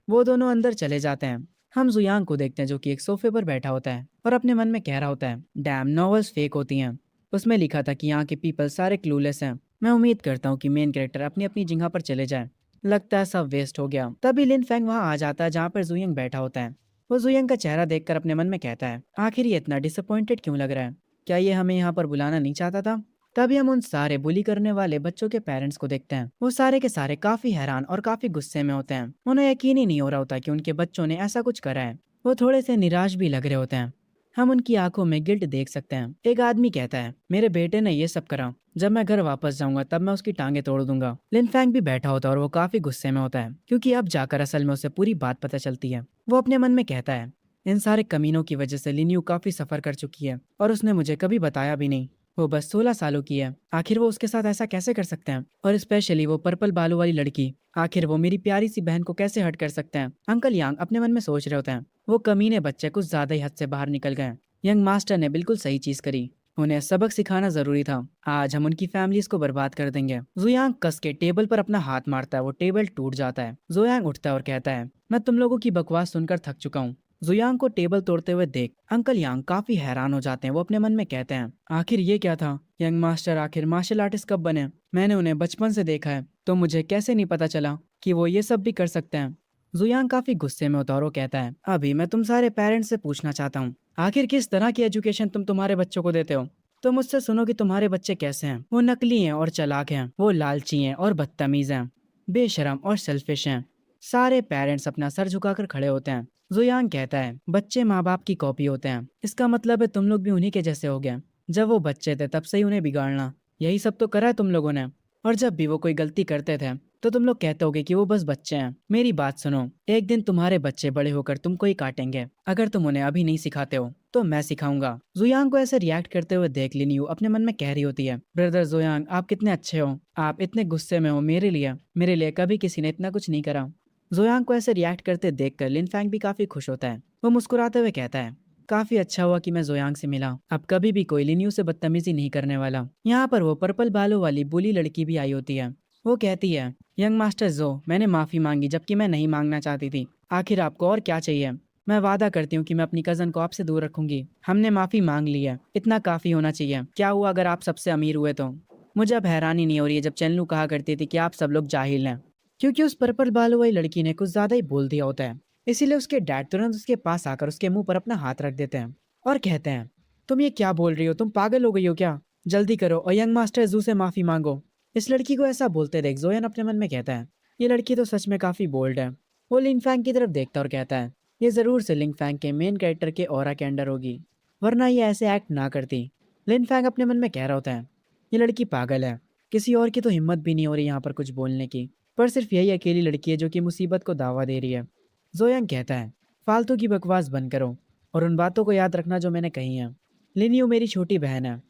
A: वो दोनों अंदर चले जाते हैं। हम जुयांग को देखते हैं जो कि एक सोफे पर बैठा होता है और अपने मन में कह रहा होता है, डैम, नॉवेल्स फेक होती हैं। उसमें लिखा था कि यहाँ के पीपल सारे क्लूलेस हैं। मैं उम्मीद करता हूँ कि मेन कैरेक्टर अपनी अपनी जगह पर चले जाए। लगता है सब वेस्ट हो गया। तभी लिन फैंग वहाँ आ जाता है जहाँ पर जुयंग बैठा होता है। वो जुयंग का चेहरा देखकर अपने मन में कहता है, आखिर ये इतना डिसअपॉइंटेड क्यों लग रहा है? क्या ये हमें यहाँ पर बुलाना नहीं चाहता था? तभी हम उन सारे बुली करने वाले बच्चों के पेरेंट्स को देखते हैं। वो सारे के सारे काफी हैरान और काफी गुस्से में होते हैं। उन्हें यकीन ही नहीं हो रहा होता कि उनके बच्चों ने ऐसा कुछ करा है। वो थोड़े से निराश भी लग रहे होते हैं। हम उनकी आंखों में गिल्ट देख सकते हैं। एक आदमी कहता है, मेरे बेटे ने ये सब करा। जब मैं घर वापस जाऊंगा तब मैं उसकी टांगे तोड़ दूंगा। लिन फैंग भी बैठा होता है और वो काफी गुस्से में होता है क्योंकि अब जाकर असल में उसे पूरी बात पता चलती है। वो अपने मन में कहता है, इन सारे कमीनों की वजह से लिन्यू काफी सफर कर चुकी है और उसने मुझे कभी बताया भी नहीं। वो बस 16 सालों की है। आखिर वो उसके साथ ऐसा कैसे कर सकते हैं? और स्पेशली वो पर्पल बालों वाली लड़की। आखिर वो मेरी प्यारी सी बहन को कैसे हर्ट कर सकते हैं? अंकल यांग अपने मन में सोच रहे होते हैं। वो कमीने बच्चे कुछ ज्यादा ही हद से बाहर निकल गए। यंग मास्टर ने बिल्कुल सही चीज करी। उन्हें सबक सिखाना जरूरी था। आज हम उनकी फैमिलीज को बर्बाद कर देंगे। जुयांग कस के टेबल पर अपना हाथ मारता है। वो टेबल टूट जाता है। जुयांग उठता है और कहता है, मैं तुम लोगों की बकवास सुनकर थक चुका हूँ। जुयांग को टेबल तोड़ते हुए देख अंकल यांग काफी हैरान हो जाते हैं। वो अपने मन में कहते हैं, आखिर ये क्या था? यंग मास्टर आखिर मार्शल आर्टिस्ट कब बने? मैंने उन्हें बचपन से देखा है, तो मुझे कैसे नहीं पता चला कि वो ये सब भी कर सकते हैं? जुयांग काफी गुस्से में होता है और वो कहता है, अभी मैं तुम सारे पेरेंट्स से पूछना चाहता हूँ, आखिर किस तरह की एजुकेशन तुम तुम्हारे बच्चों को देते हो? तो मुझसे सुनो कि तुम्हारे बच्चे कैसे हैं। वो नकली हैं और चालाक हैं। वो लालची हैं और बदतमीज हैं। बेशरम और सेल्फिश हैं। सारे पेरेंट्स अपना सर झुकाकर खड़े होते हैं। जुयांग कहता है, बच्चे माँ बाप की कॉपी होते हैं। इसका मतलब है तुम लोग भी उन्हीं के जैसे हो गए। जब वो बच्चे थे तब से ही उन्हें बिगाड़ना, यही सब तो करा है तुम लोगों ने। और जब भी वो कोई गलती करते थे तो तुम लोग कहते होगे कि वो बस बच्चे हैं। मेरी बात सुनो, एक दिन तुम्हारे बच्चे बड़े होकर तुमको ही काटेंगे। अगर तुम उन्हें अभी नहीं सिखाते हो तो मैं सिखाऊंगा। जुयांग को ऐसे रिएक्ट करते हुए देख लिन्यू अपने मन में कह रही होती है, ब्रदर जुयांग, आप कितने अच्छे हो। आप इतने गुस्से में हो मेरे लिए कभी किसी ने इतना कुछ नहीं करा। जुयांग को ऐसे रिएक्ट करते देखकर लिन फैंग भी काफी खुश होता है। वो मुस्कुराते हुए कहता है, काफी अच्छा हुआ कि मैं जुयांग से मिला। अब कभी भी कोई लिन्यू से बदतमीजी नहीं करने वाला। यहाँ पर वो पर्पल बालों वाली बुली लड़की भी आई होती है। वो कहती है, यंग मास्टर जो, मैंने माफी मांगी जबकि मैं नहीं मांगना चाहती थी। आखिर आपको और क्या चाहिए? मैं वादा करती हूँ कि मैं अपनी कजन को आपसे दूर रखूंगी। हमने माफी मांग ली है, इतना काफी होना चाहिए। क्या हुआ अगर आप सबसे अमीर हुए तो? मुझे अब हैरानी नहीं हो रही है जब चैनलू कहा करती थी कि आप सब लोग जाहिल हैं, क्योंकि उस पर्पल बालों वाली लड़की ने कुछ ज्यादा ही बोल दिया होता है। इसीलिए उसके डैड तुरंत उसके पास आकर उसके मुंह पर अपना हाथ रख देते हैं और कहते हैं, तुम ये क्या बोल रही हो? तुम पागल हो गई हो क्या? जल्दी करो और यंग मास्टर जू से माफी मांगो। इस लड़की को ऐसा बोलते देख जोयन अपने मन में कहता है, ये लड़की तो सच में काफी बोल्ड है। वो लिंग फैंग की तरफ देखता और कहता है, ये जरूर से लिंग फैंग के मेन कैरेक्टर के ऑरा के अंडर होगी, वरना ये ऐसे एक्ट ना करती। लिन फैंग अपने मन में कह रहा होता है, ये लड़की पागल है। किसी और की तो हिम्मत भी नहीं हो रही यहाँ पर कुछ बोलने की, पर सिर्फ यही अकेली लड़की है जो कि मुसीबत को दावा दे रही है। जोयंग कहता है, फालतू की बकवास बंद करो और उन बातों को याद रखना जो मैंने कही हैं। लिनियो मेरी छोटी बहन है।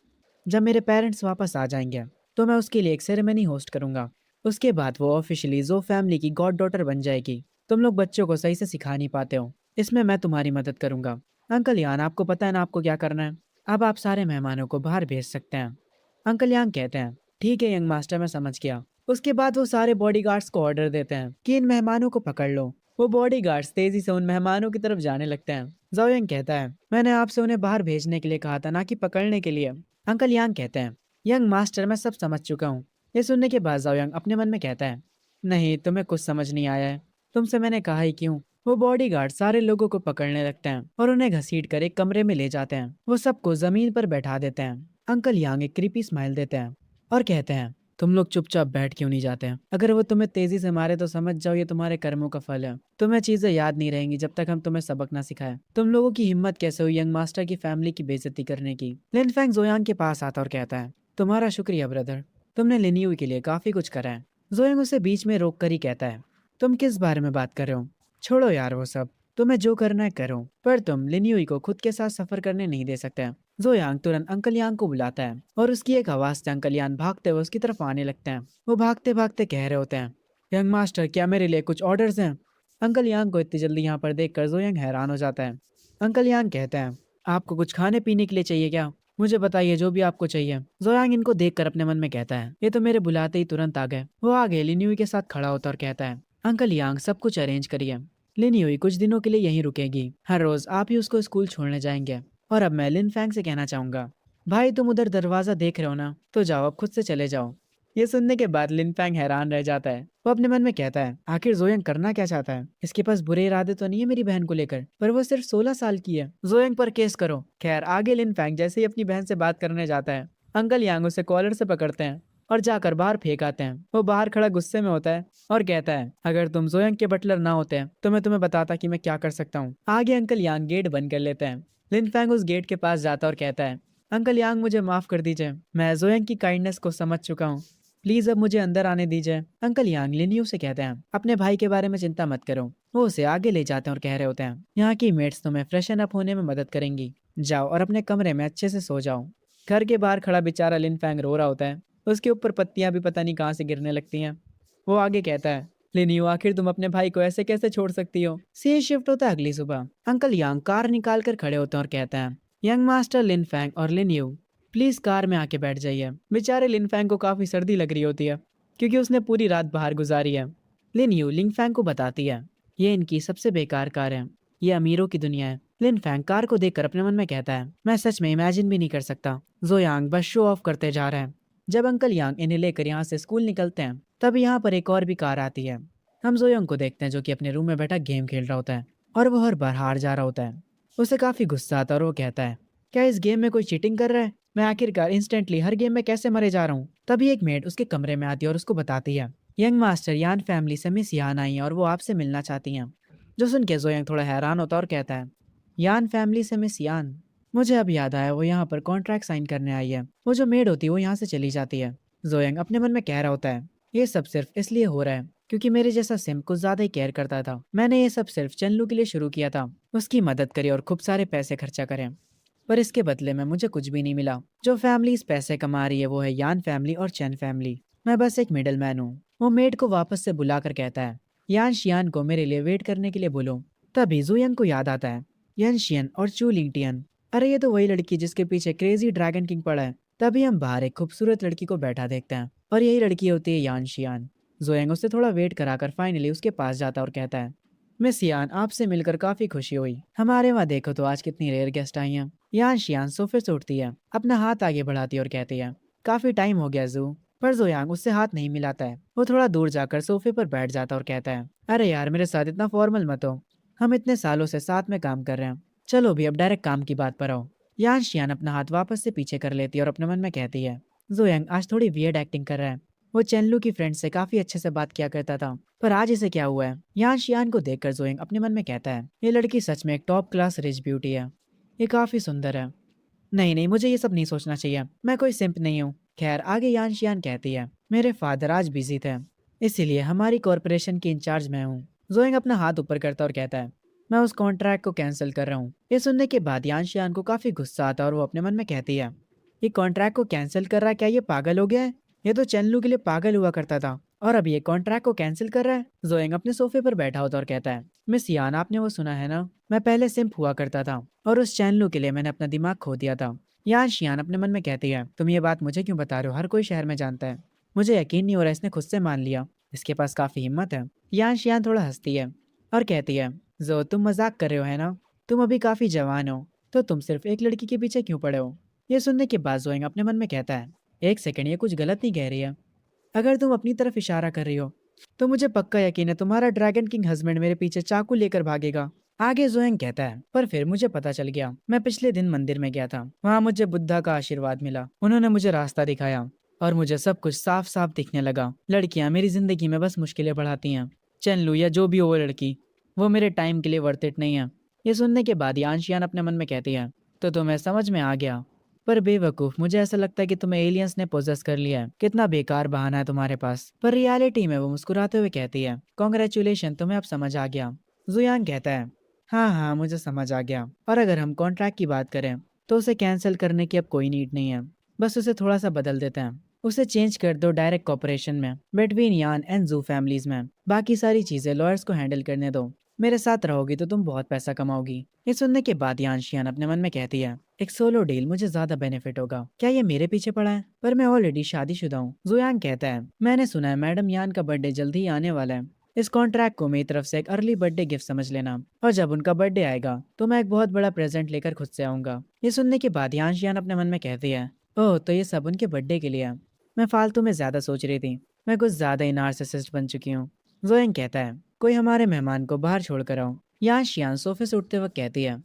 A: जब मेरे पेरेंट्स वापस आ जाएंगे तो मैं उसके लिए एक सेरेमनी होस्ट करूंगा। उसके बाद वो ऑफिशियली जो फैमिली की गॉड डॉटर बन जाएगी। तुम लोग बच्चों को सही से सिखा नहीं पाते हो, इसमें मैं तुम्हारी मदद करूंगा। अंकल यान, आपको पता है ना आपको क्या करना है? अब आप सारे मेहमानों को बाहर भेज सकते हैं। अंकल यांग कहते हैं, ठीक है यंग मास्टर, मैं समझ गया। उसके बाद वो सारे बॉडीगार्ड्स को ऑर्डर देते हैं कि इन मेहमानों को पकड़ लो। वो बॉडीगार्ड्स तेजी से उन मेहमानों की तरफ जाने लगते हैं। जोयंग कहता है, मैंने आपसे उन्हें बाहर भेजने के लिए कहा था, ना कि पकड़ने के लिए। अंकल यांग कहते हैं, यंग मास्टर, मैं सब समझ चुका हूँ। ये सुनने के बाद जोयंग अपने मन में कहता है, नहीं, तुम्हें कुछ समझ नहीं आया है। तुमसे मैंने कहा ही क्यों वो बॉडीगार्ड सारे लोगों को पकड़ने लगते हैं और उन्हें घसीट कर एक कमरे में ले जाते हैं। वो सबको जमीन पर बैठा देते हैं। अंकल यांग एक क्रीपी स्माइल देते हैं और कहते हैं, तुम लोग चुपचाप बैठ क्यों नहीं जाते हैं? अगर वो तुम्हें तेजी से मारे तो समझ जाओ ये तुम्हारे कर्मों का फल है। तुम्हें चीजें याद नहीं रहेंगी जब तक हम तुम्हें सबक ना सिखाएं। तुम लोगों की हिम्मत कैसे हुई यंग मास्टर की फैमिली की बेइज्जती करने की? लिन फैंग जोयांग के पास आता और कहता है, तुम्हारा शुक्रिया ब्रदर, तुमने लिनियुई के लिए काफी कुछ करा है। जोयांग उसे बीच में रोक कर ही कहता है, तुम किस बारे में बात कर रहे हो? छोड़ो यार वो सब, तुम्हें जो करना है करो, पर तुम लिनियुई को खुद के साथ सफर करने नहीं दे सकते। जोयांग तुरंत अंकल यांग को बुलाता है और उसकी एक आवाज से अंकल यांग भागते हुए उसकी तरफ आने लगते हैं। वो भागते भागते कह रहे होते हैं, यंग मास्टर क्या मेरे लिए कुछ ऑर्डर्स हैं? अंकल यांग को इतनी जल्दी यहाँ पर देखकर जोयांग हैरान हो जाता है। अंकल यांग कहते हैं, आपको कुछ खाने पीने के लिए चाहिए क्या? मुझे बताइए जो भी आपको चाहिए। जोयांग इनको देखकर अपने मन में कहता है, ये तो मेरे बुलाते ही तुरंत आ गए। वो आगे लिनियुई के साथ खड़ा होता और कहता है, अंकल यांग सब कुछ अरेंज करिए। लिनियुई कुछ दिनों के लिए यहीं रुकेगी। हर रोज आप ही उसको स्कूल छोड़ने जाएंगे। और अब मैं लिन फैंग से कहना चाहूंगा, भाई तुम उधर दरवाजा देख रहे हो ना, तो जाओ अब खुद से चले जाओ। ये सुनने के बाद लिन फैंग हैरान रह जाता है। वो अपने मन में कहता है, आखिर जोयंग करना क्या चाहता है? इसके पास बुरे इरादे तो नहीं है मेरी बहन को लेकर, पर वो सिर्फ 16 साल की है। जोयंग पर केस करो। खैर आगे लिन फैंग जैसे ही अपनी बहन से बात करने जाता है, अंकल यांग उसे कॉलर से पकड़ते हैं और जाकर बाहर फेंक आते हैं। वो बाहर खड़ा गुस्से में होता है और कहता है, अगर तुम जोयंग के बटलर ना होते तो मैं तुम्हें बताता कि मैं क्या कर सकता हूँ। आगे अंकल यांग गेट बंद कर लेते हैं। लिन फैंग उस गेट के पास जाता और कहता है, अंकल यांग मुझे माफ कर दीजिए, मैं जोयंग की काइंडनेस को समझ चुका हूँ। प्लीज अब मुझे अंदर आने दीजिए। अंकल यांग लिनियू से कहते हैं, अपने भाई के बारे में चिंता मत करो। वो उसे आगे ले जाते हैं और कह रहे होते हैं, यहाँ की मेट्स तुम्हें फ्रेशन अप होने में मदद करेंगी। जाओ और अपने कमरे में अच्छे से सो जाओ। घर के बाहर खड़ा बेचारा लिन फैंग रो रहा होता है। उसके ऊपर पत्तियां भी पता नहीं कहाँ से गिरने लगती हैं। वो आगे कहता है, लिनियू आखिर तुम अपने भाई को ऐसे कैसे छोड़ सकती हो? सी शिफ्ट होता है अगली सुबह। अंकल यांग कार निकाल कर खड़े होते हैं और कहते हैं, यंग मास्टर लिन फैंग और लिनियू प्लीज कार में आके बैठ जाइए। बेचारे लिन फैंग को काफी सर्दी लग रही होती है क्योंकि उसने पूरी रात बाहर गुजारी है। लिन यू लिंग फैंग को बताती है, ये इनकी सबसे बेकार कार है, ये अमीरों की दुनिया है। लिन फैंग कार को देखकर अपने मन में कहता है, मैं सच में इमेजिन भी नहीं कर सकता। जोयांग बस शो ऑफ करते जा रहे हैं। जब अंकल यांग इन्हें लेकर यहाँ से स्कूल निकलते हैं, तब यहाँ पर एक और भी कार आती है। हम जोयांग को देखते हैं जो कि अपने रूम में बैठा गेम खेल रहा होता है और वो हर बार हार जा रहा होता है। उसे काफी गुस्सा आता है और वो कहता है, क्या इस गेम में कोई चीटिंग कर रहा है? मैं आखिरकार इंस्टेंटली हर गेम में कैसे मरे जा रहा हूँ? तभी एक मेड उसके कमरे में आती है और उसको बताती है, यंग मास्टर यान फैमिली से मिस यान आई है और वो आपसे मिलना चाहती हैं। जो सुन के जोयंग थोड़ा हैरान होता है और कहता है, यान फैमिली से मिस यान? मुझे अब याद आया, वो यहाँ पर कॉन्ट्रैक्ट साइन करने आई है। वो जो मेड होती है वो यहाँ से चली जाती है। जोयंग अपने मन में कह रहा होता है, ये सब सिर्फ इसलिए हो रहा है क्योंकि मेरे जैसा सिम कुछ ज्यादा ही केयर करता था। मैंने ये सब सिर्फ चन्नू के लिए शुरू किया था, उसकी मदद करी और खूब सारे पैसे खर्चा करें, पर इसके बदले में मुझे कुछ भी नहीं मिला। जो फैमिली इस पैसे कमा रही है वो है यान फैमिली और चैन फैमिली। मैं बस एक मिडिल मैन हूँ। वो मेड को वापस से बुलाकर कहता है, यान शियान को मेरे लिए वेट करने के लिए बोलो। तभी जुयंग को याद आता है, यान शियन और चू लिंगटियन, अरे ये तो वही लड़की जिसके पीछे क्रेजी ड्रैगन किंग पड़ा है। तभी हम बाहर एक खूबसूरत लड़की को बैठा देखते हैं और यही लड़की होती है यान शियान। जोयंग उससे थोड़ा वेट कराकर फाइनली उसके पास जाता है और कहता है, मिस यान आपसे मिलकर काफी खुशी हुई। हमारे वहाँ देखो तो आज कितनी रेयर गेस्ट आई हैं। यान शियान सोफे से उठती है, अपना हाथ आगे बढ़ाती है और कहती है, काफी टाइम हो गया जू। पर जोयांग उससे हाथ नहीं मिलाता है। वो थोड़ा दूर जाकर सोफे पर बैठ जाता और कहता है, अरे यार मेरे साथ इतना फॉर्मल मत हो, हम इतने सालों से साथ में काम कर रहे हैं। चलो भी अब डायरेक्ट काम की बात पर आओ। यान शियान अपना हाथ वापस से पीछे कर लेती है और अपने मन में कहती है, जोयांग आज थोड़ी वियर्ड एक्टिंग कर रहा है। वो चेनलू की फ्रेंड से काफी अच्छे से बात किया करता था, पर आज इसे क्या हुआ है? यान शियान को देखकर जोयांग अपने मन में कहता है, ये लड़की सच में एक टॉप क्लास रिच ब्यूटी है, ये काफी सुंदर है। नहीं नहीं, मुझे ये सब नहीं सोचना चाहिए, मैं कोई सिंप नहीं हूँ। खैर आगे यान शियान कहती है, मेरे फादर आज बिजी थे, इसीलिए हमारी कॉरपोरेशन की इंचार्ज मैं हूँ। जोयांग अपना हाथ ऊपर करता और कहता है, मैं उस कॉन्ट्रैक्ट को कैंसिल कर रहा हूँ। ये सुनने के बाद यान शियान को काफी गुस्सा आता है और वो अपने मन में कहती है, ये कॉन्ट्रैक्ट को कैंसिल कर रहा है? क्या ये पागल हो गया है? ये तो चेनलू के लिए पागल हुआ करता था और अब ये कॉन्ट्रैक्ट को कैंसिल कर रहा है। जोयांग अपने सोफे पर बैठा होता और कहता है, मिस यान आपने वो सुना है ना, मैं पहले सिंप हुआ करता था और उस चैनलू के लिए मैंने अपना दिमाग खो दिया था। यान शियान अपने मन में कहती है, तुम ये बात मुझे क्यों बता रहे हो? हर कोई शहर में जानता है। मुझे यकीन नहीं हो रहा इसने खुद से मान लिया, इसके पास काफी हिम्मत है। यान शियान थोड़ा हंसती है और कहती है, जो तुम मजाक कर रहे हो है ना, तुम अभी काफी जवान हो, तो तुम सिर्फ एक लड़की के पीछे क्यों पड़े हो? ये सुनने के बाद जोयांग अपने मन में कहता है, एक सेकंड, ये कुछ गलत नहीं कह रही है। अगर तुम अपनी तरफ इशारा कर रही हो तो मुझे पक्का यकीन है तुम्हारा ड्रैगन किंग हस्बैंड मेरे पीछे चाकू लेकर भागेगा। आगे जोएंग कहता है, पर फिर मुझे पता चल गया। मैं पिछले दिन मंदिर में गया था, वहाँ मुझे बुद्धा का आशीर्वाद मिला। उन्होंने मुझे रास्ता दिखाया और मुझे सब कुछ साफ साफ दिखने लगा। लड़कियां मेरी जिंदगी में बस मुश्किलें बढ़ाती हैं। चेनलू या जो भी हो वो लड़की, वो मेरे टाइम के लिए वर्थ इट नहीं है। ये सुनने के बाद यानशियान अपने मन में कहती है, तो तुम्हें समझ में आ गया। पर बेवकूफ, मुझे ऐसा लगता है कि तुम्हें एलियंस ने पोजेस कर लिया है। कितना बेकार बहाना है तुम्हारे पास। पर रियलिटी में वो मुस्कुराते हुए कहती है, कॉन्ग्रेचुलेशन, तुम्हें अब समझ आ गया। जुयान कहता है, हाँ हाँ मुझे समझ आ गया। और अगर हम कॉन्ट्रैक्ट की बात करें तो उसे कैंसिल करने की अब कोई नीड नहीं है। बस उसे थोड़ा सा बदल देते हैं। उसे चेंज कर दो डायरेक्ट कॉपरेशन में बिटवीन यान एंड जू फैमिलीज में। बाकी सारी चीजें लॉयर्स को हैंडल करने दो। मेरे साथ रहोगी तो तुम बहुत पैसा कमाओगी। ये सुनने के बाद यानशियान अपने मन में कहती है, एक सोलो डील मुझे ज्यादा बेनिफिट होगा। क्या ये मेरे पीछे पड़ा है? पर मैं ऑलरेडी शादीशुदा हूँ। जुयांग कहता है, मैंने सुना है मैडम यान का बर्थडे जल्दी ही आने वाला है। इस कॉन्ट्रैक्ट को मेरी तरफ से एक अर्ली बर्थडे गिफ्ट समझ लेना, और जब उनका बर्थडे आएगा तो मैं एक बहुत बड़ा प्रेजेंट लेकर खुद से आऊंगा। ये सुनने के बाद यानशियान अपने मन में कहती है, ओह तो ये सब उनके बर्थडे के लिए है। मैं फालतू में ज्यादा सोच रही थी। मैं कुछ ज्यादा ही नार्सिसिस्ट बन चुकी हूँ। जोएंग कहता है, कोई हमारे मेहमान को बाहर छोड़ कर आओ। यानशियान सोफे से उठते वक्त कहती है,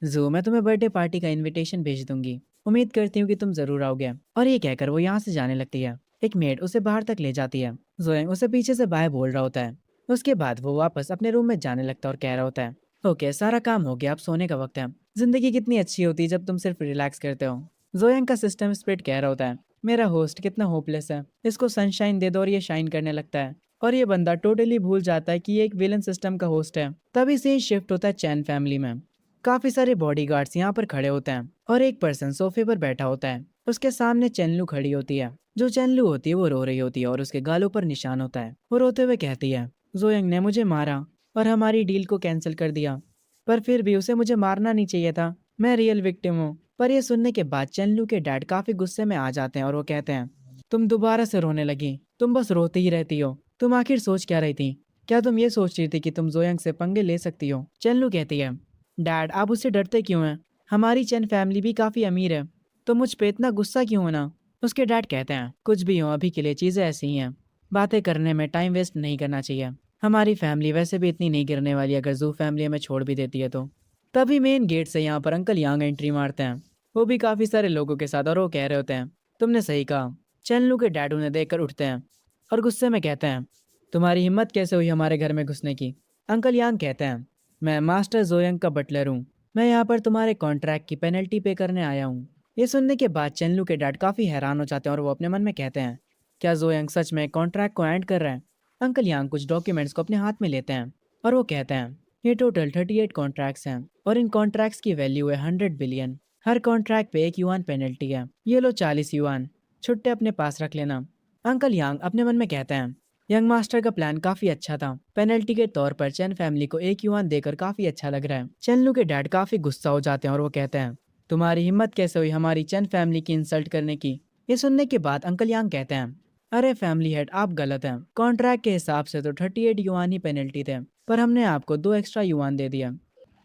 A: जू मैं तुम्हें बर्थडे पार्टी का इनविटेशन भेज दूंगी। उम्मीद करती हूँ कि तुम जरूर आओगे। और ये कहकर वो यहाँ से जाने लगती है। एक मेड उसे बाहर तक ले जाती है। जोएंग उसे पीछे से बाय बोल रहा होता है। उसके बाद वो वापस अपने रूम में जाने लगता है और कह रहा होता है, ओके सारा काम हो गया, अब सोने का वक्त है। जिंदगी कितनी अच्छी होती है जब तुम सिर्फ रिलैक्स करते हो। जोयांग का सिस्टम स्प्रिट कह रहा होता है, मेरा होस्ट कितना होपलेस है, इसको सनशाइन दे दो और ये शाइन करने लगता है। और ये बंदा टोटली भूल जाता है कि ये एक विलन सिस्टम का होस्ट है। तभी से ही शिफ्ट होता है चैन फैमिली में। काफी सारे बॉडीगार्ड्स यहाँ पर खड़े होते हैं और एक पर्सन सोफे पर बैठा होता है। उसके सामने चेनलू खड़ी होती है। जो चेनलू होती है वो रो रही होती है और उसके गालों पर निशान होता है। वो रोते हुए कहती है, जोयंग ने मुझे मारा और हमारी डील को कैंसिल कर दिया। पर फिर भी उसे मुझे मारना नहीं चाहिए था। मैं रियल विक्टिम हूँ। पर यह सुनने के बाद चेनलू के डैड काफी गुस्से में आ जाते हैं और वो कहते हैं, तुम दोबारा से रोने लगी। तुम बस रोती ही रहती हो। तुम आखिर सोच क्या रही थी? क्या तुम ये सोच रही थी कि तुम जोयंग से पंगे ले सकती हो? चेनलू कहती है, डैड आप उससे डरते क्यों हैं? हमारी चैन फैमिली भी काफी अमीर है, तो मुझ पे इतना गुस्सा क्यों होना? उसके डैड कहते हैं, कुछ भी हो अभी के लिए चीजें ऐसी ही हैं। बातें करने में टाइम वेस्ट नहीं करना चाहिए। हमारी फैमिली वैसे भी इतनी नहीं गिरने वाली अगर जू फैमिली हमें छोड़ भी देती है तो। तभी मेन गेट से यहाँ पर अंकल यांग एंट्री मारते हैं, वो भी काफी सारे लोगों के साथ, और वो कह रहे होते हैं, तुमने सही कहा। चेनलू के डैड उन्हें देखकर उठते हैं और गुस्से में कहते हैं, तुम्हारी हिम्मत कैसे हुई हमारे घर में घुसने की? अंकल यांग कहते हैं, मैं मास्टर जोयंग का बटलर हूँ। मैं यहाँ पर तुम्हारे कॉन्ट्रैक्ट की पेनल्टी पे करने आया हूँ। ये सुनने के बाद चेनलू के डैड काफी हैरान हो जाते हैं और वो अपने मन में कहते हैं, क्या जोयंग सच में कॉन्ट्रैक्ट को एंड कर रहा है? अंकल यांग कुछ डॉक्यूमेंट्स को अपने हाथ में लेते हैं और वो कहते हैं, ये टोटल 38 कॉन्ट्रैक्ट्स हैं और इन कॉन्ट्रैक्ट्स की वैल्यू है 100 बिलियन। हर कॉन्ट्रैक्ट पे 1 युआन पेनल्टी है। ये लो 40 युआन, छुट्टे अपने पास रख लेना। अंकल यांग अपने मन में कहते हैं, यंग मास्टर का प्लान काफी अच्छा था। पेनल्टी के तौर पर चैन फैमिली को 1 युआन देकर काफी अच्छा लग रहा है। चेनलू के डैड काफी गुस्सा हो जाते हैं और वो कहते हैं, तुम्हारी हिम्मत कैसे हुई हमारी चैन फैमिली की इंसल्ट करने की? ये सुनने के बाद अंकल यांग कहते हैं, अरे फैमिली हेड आप गलत हैं। कॉन्ट्रैक्ट के हिसाब से तो 38 युआन ही पेनल्टी थे, पर हमने आपको 2 एक्स्ट्रा युआन दे दिया।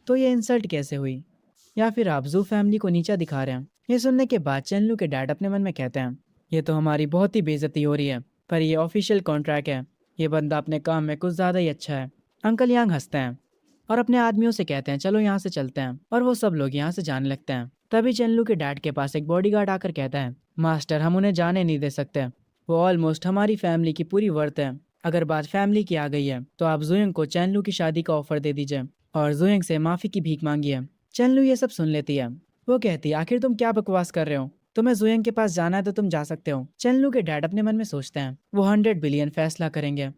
A: तो ये इंसल्ट कैसे हुई? या फिर आप जू फैमिली को नीचा दिखा रहे हैं? ये सुनने के बाद चेनलू के डैड अपने मन में कहते हैं, ये तो हमारी बहुत ही बेइज्जती हो रही है। पर ये ऑफिशियल कॉन्ट्रैक्ट है। ये बंदा अपने काम में कुछ ज्यादा ही अच्छा है। अंकल यांग हंसते हैं और अपने आदमियों से कहते हैं, चलो यहाँ से चलते हैं। और वो सब लोग यहाँ से जाने लगते हैं। तभी चेनलू के डैड के पास एक बॉडीगार्ड आकर कहता है, मास्टर हम उन्हें जाने नहीं दे सकते। वो ऑलमोस्ट हमारी फैमिली की पूरी वर्थ है। अगर बात फैमिली की आ गई है तो आप जुयंग को चेनलू की शादी का ऑफर दे दीजिए और जुयंग से माफी की भीख मांगिए। चेनलू ये सब सुन लेती है। वो कहती है, आखिर तुम क्या बकवास कर रहे हो? तुम्हें जुयंग के पास जाना है तो तुम जा सकते हो। चेनलू के डैड अपने मन में सोचते हैं, वो 100 बिलियन फैसला करेंगे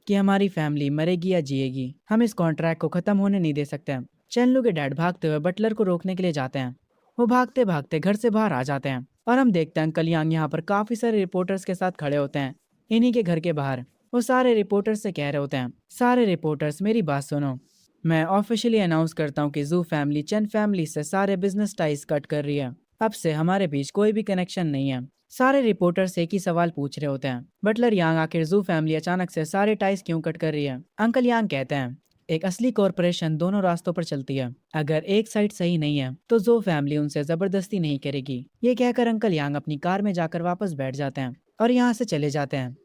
A: कि हमारी फैमिली मरेगी या जिएगी। हम इस कॉन्ट्रैक्ट को खत्म होने नहीं दे सकते। चेनलू के डैड भागते हुए बटलर को रोकने के लिए जाते हैं। वो भागते भागते घर से बाहर आ जाते हैं और हम देखते हैं अंकल यांग यहाँ पर काफी सारे रिपोर्टर्स के साथ खड़े होते हैं इन्हीं के घर के बाहर। वो सारे रिपोर्टर्स से कह रहे होते हैं, सारे रिपोर्टर्स मेरी बात सुनो। मैं ऑफिशियली अनाउंस करता हूँ कि जू फैमिली चेन फैमिली से सारे बिजनेस टाइज कट कर रही है। अब से हमारे बीच कोई भी कनेक्शन नहीं है। सारे रिपोर्टर्स एक ही सवाल पूछ रहे होते हैं, बटलर यांग आखिर जू फैमिली अचानक से सारे टाइज क्यों कट कर रही है? अंकल यांग कहते हैं, एक असली कॉरपोरेशन दोनों रास्तों पर चलती है। अगर एक साइड सही नहीं है तो जू फैमिली उनसे जबरदस्ती नहीं करेगी। ये कहकर अंकल यांग अपनी कार में जाकर वापस बैठ जाते हैं और यहाँ से चले जाते हैं।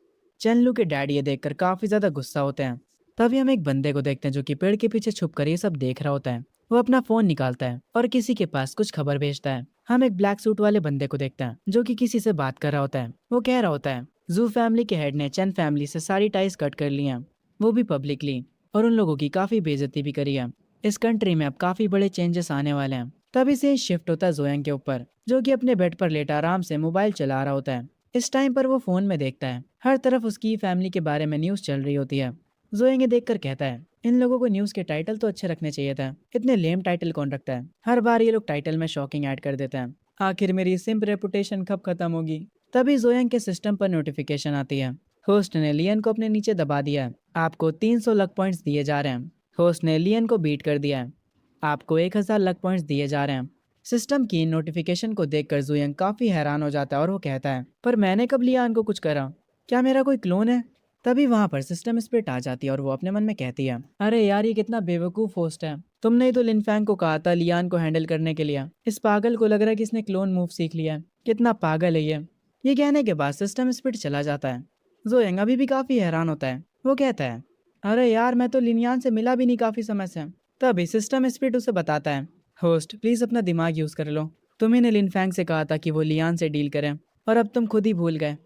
A: चेनलू के डैडी ये देखकर काफी ज्यादा गुस्सा होते हैं। तभी हम एक बंदे को देखते हैं जो कि पेड़ के पीछे छुप कर ये सब देख रहा होता है। वो अपना फोन निकालता है और किसी के पास कुछ खबर भेजता है। हम एक ब्लैक सूट वाले बंदे को देखते हैं जो कि किसी से बात कर रहा होता है। वो कह रहा होता है जू फैमिली के हेड ने चैन फैमिली से सारी टाइज कट कर ली हैं, वो भी पब्लिकली, और उन लोगों की काफी बेइज्जती भी करी है। इस कंट्री में अब काफी बड़े चेंजेस आने वाले हैं। तभी से शिफ्ट होता है जोयांग के ऊपर, जो कि अपने बेड पर लेटा आराम से मोबाइल चला रहा होता है। इस टाइम पर वो फोन में देखता है हर तरफ उसकी फैमिली के बारे में न्यूज चल रही होती है। जोयांग ये देखकर कहता है इन लोगों को न्यूज के टाइटल तो अच्छे रखने चाहिए था, इतने लेम टाइटल कौन रखता है, हर बार ये लोग टाइटल में शॉकिंग ऐड कर देते हैं। आखिर मेरी सिंप रेपुटेशन कब खत्म होगी। तभी जोयांग के सिस्टम पर नोटिफिकेशन आती है। होस्ट ने लियन को अपने नीचे दबा दिया है, आपको 300 लक पॉइंट्स दिए जा रहे हैं। होस्ट ने लियन को बीट कर दिया है, आपको 1000 लक पॉइंट्स दिए जा रहे हैं। सिस्टम की नोटिफिकेशन को देखकर जुयंग काफी हैरान हो जाता है और वो कहता है पर मैंने कब लियान को कुछ करा, क्या मेरा कोई क्लोन है। तभी वहां पर सिस्टम स्प्लिट आ जाती है और वो अपने मन में कहती है अरे यार ये कितना बेवकूफ होस्ट है, तुमने ही तो लिनफैंग को कहा था लियान को हैंडल करने के लिए, इस पागल को लग रहा है कि इसने क्लोन मूव सीख लिया है, कितना पागल है ये कहने के बाद सिस्टम स्प्लिट चला जाता है। जोयंग अभी भी काफी हैरान होता है। वो कहता है अरे यार मैं तो लिनियान से मिला भी नहीं काफी समय से। तभी सिस्टम स्प्लिट उसे बताता है होस्ट प्लीज अपना दिमाग यूज कर लो, तुम्ही ने लिनफैंग से कहा था कि वो लियान से डील करें और अब तुम खुद ही भूल गए।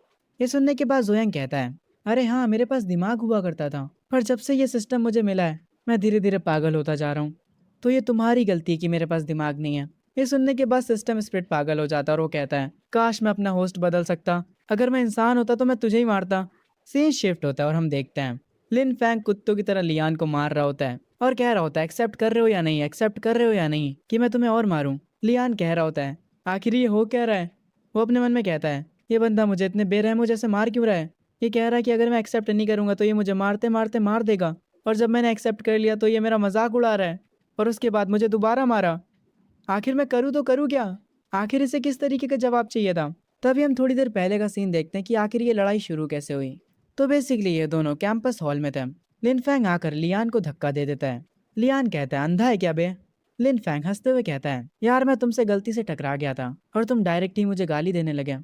A: ये सुनने के बाद जोयांग कहता है अरे हाँ मेरे पास दिमाग हुआ करता था, पर जब से ये सिस्टम मुझे मिला है मैं धीरे धीरे पागल होता जा रहा हूँ, तो ये तुम्हारी गलती है कि मेरे पास दिमाग नहीं है। ये सुनने के बाद सिस्टम स्प्लिट पागल हो जाता है और वो कहता है काश मैं अपना होस्ट बदल सकता, अगर मैं इंसान होता तो मैं तुझे ही मारता। सीन शिफ्ट होता है और हम देखते हैं लिन फैंग कुत्तों की तरह लियान को मार रहा होता है और कह रहा होता है एक्सेप्ट कर रहे हो या नहीं, एक्सेप्ट कर रहे हो या नहीं कि मैं तुम्हें और मारूं। लियान कह रहा होता है आखिर ये हो क्या रहा है। वो अपने मन में कहता है ये बंदा मुझे इतने बेरहमों जैसे मार क्यों रहा है, ये कह रहा है कि अगर मैं एक्सेप्ट नहीं करूंगा तो ये मुझे मारते मारते मार देगा, और जब मैंने एक्सेप्ट कर लिया तो ये मेरा मजाक उड़ा रहा है और उसके बाद मुझे दोबारा मारा। आखिर मैं करूँ तो करूँ क्या, आखिर इसे किस तरीके का जवाब चाहिए था। तभी हम थोड़ी देर पहले का सीन देखते हैं कि आखिर ये लड़ाई शुरू कैसे हुई। तो बेसिकली ये दोनों कैंपस हॉल में थे। लिनफैंग आकर लियान को धक्का दे देता है। लियान कहता है अंधा है क्या बे। लिनफैंग हंसते हुए कहता है यार मैं तुमसे गलती से टकरा गया था और तुम डायरेक्ट ही मुझे गाली देने लगे,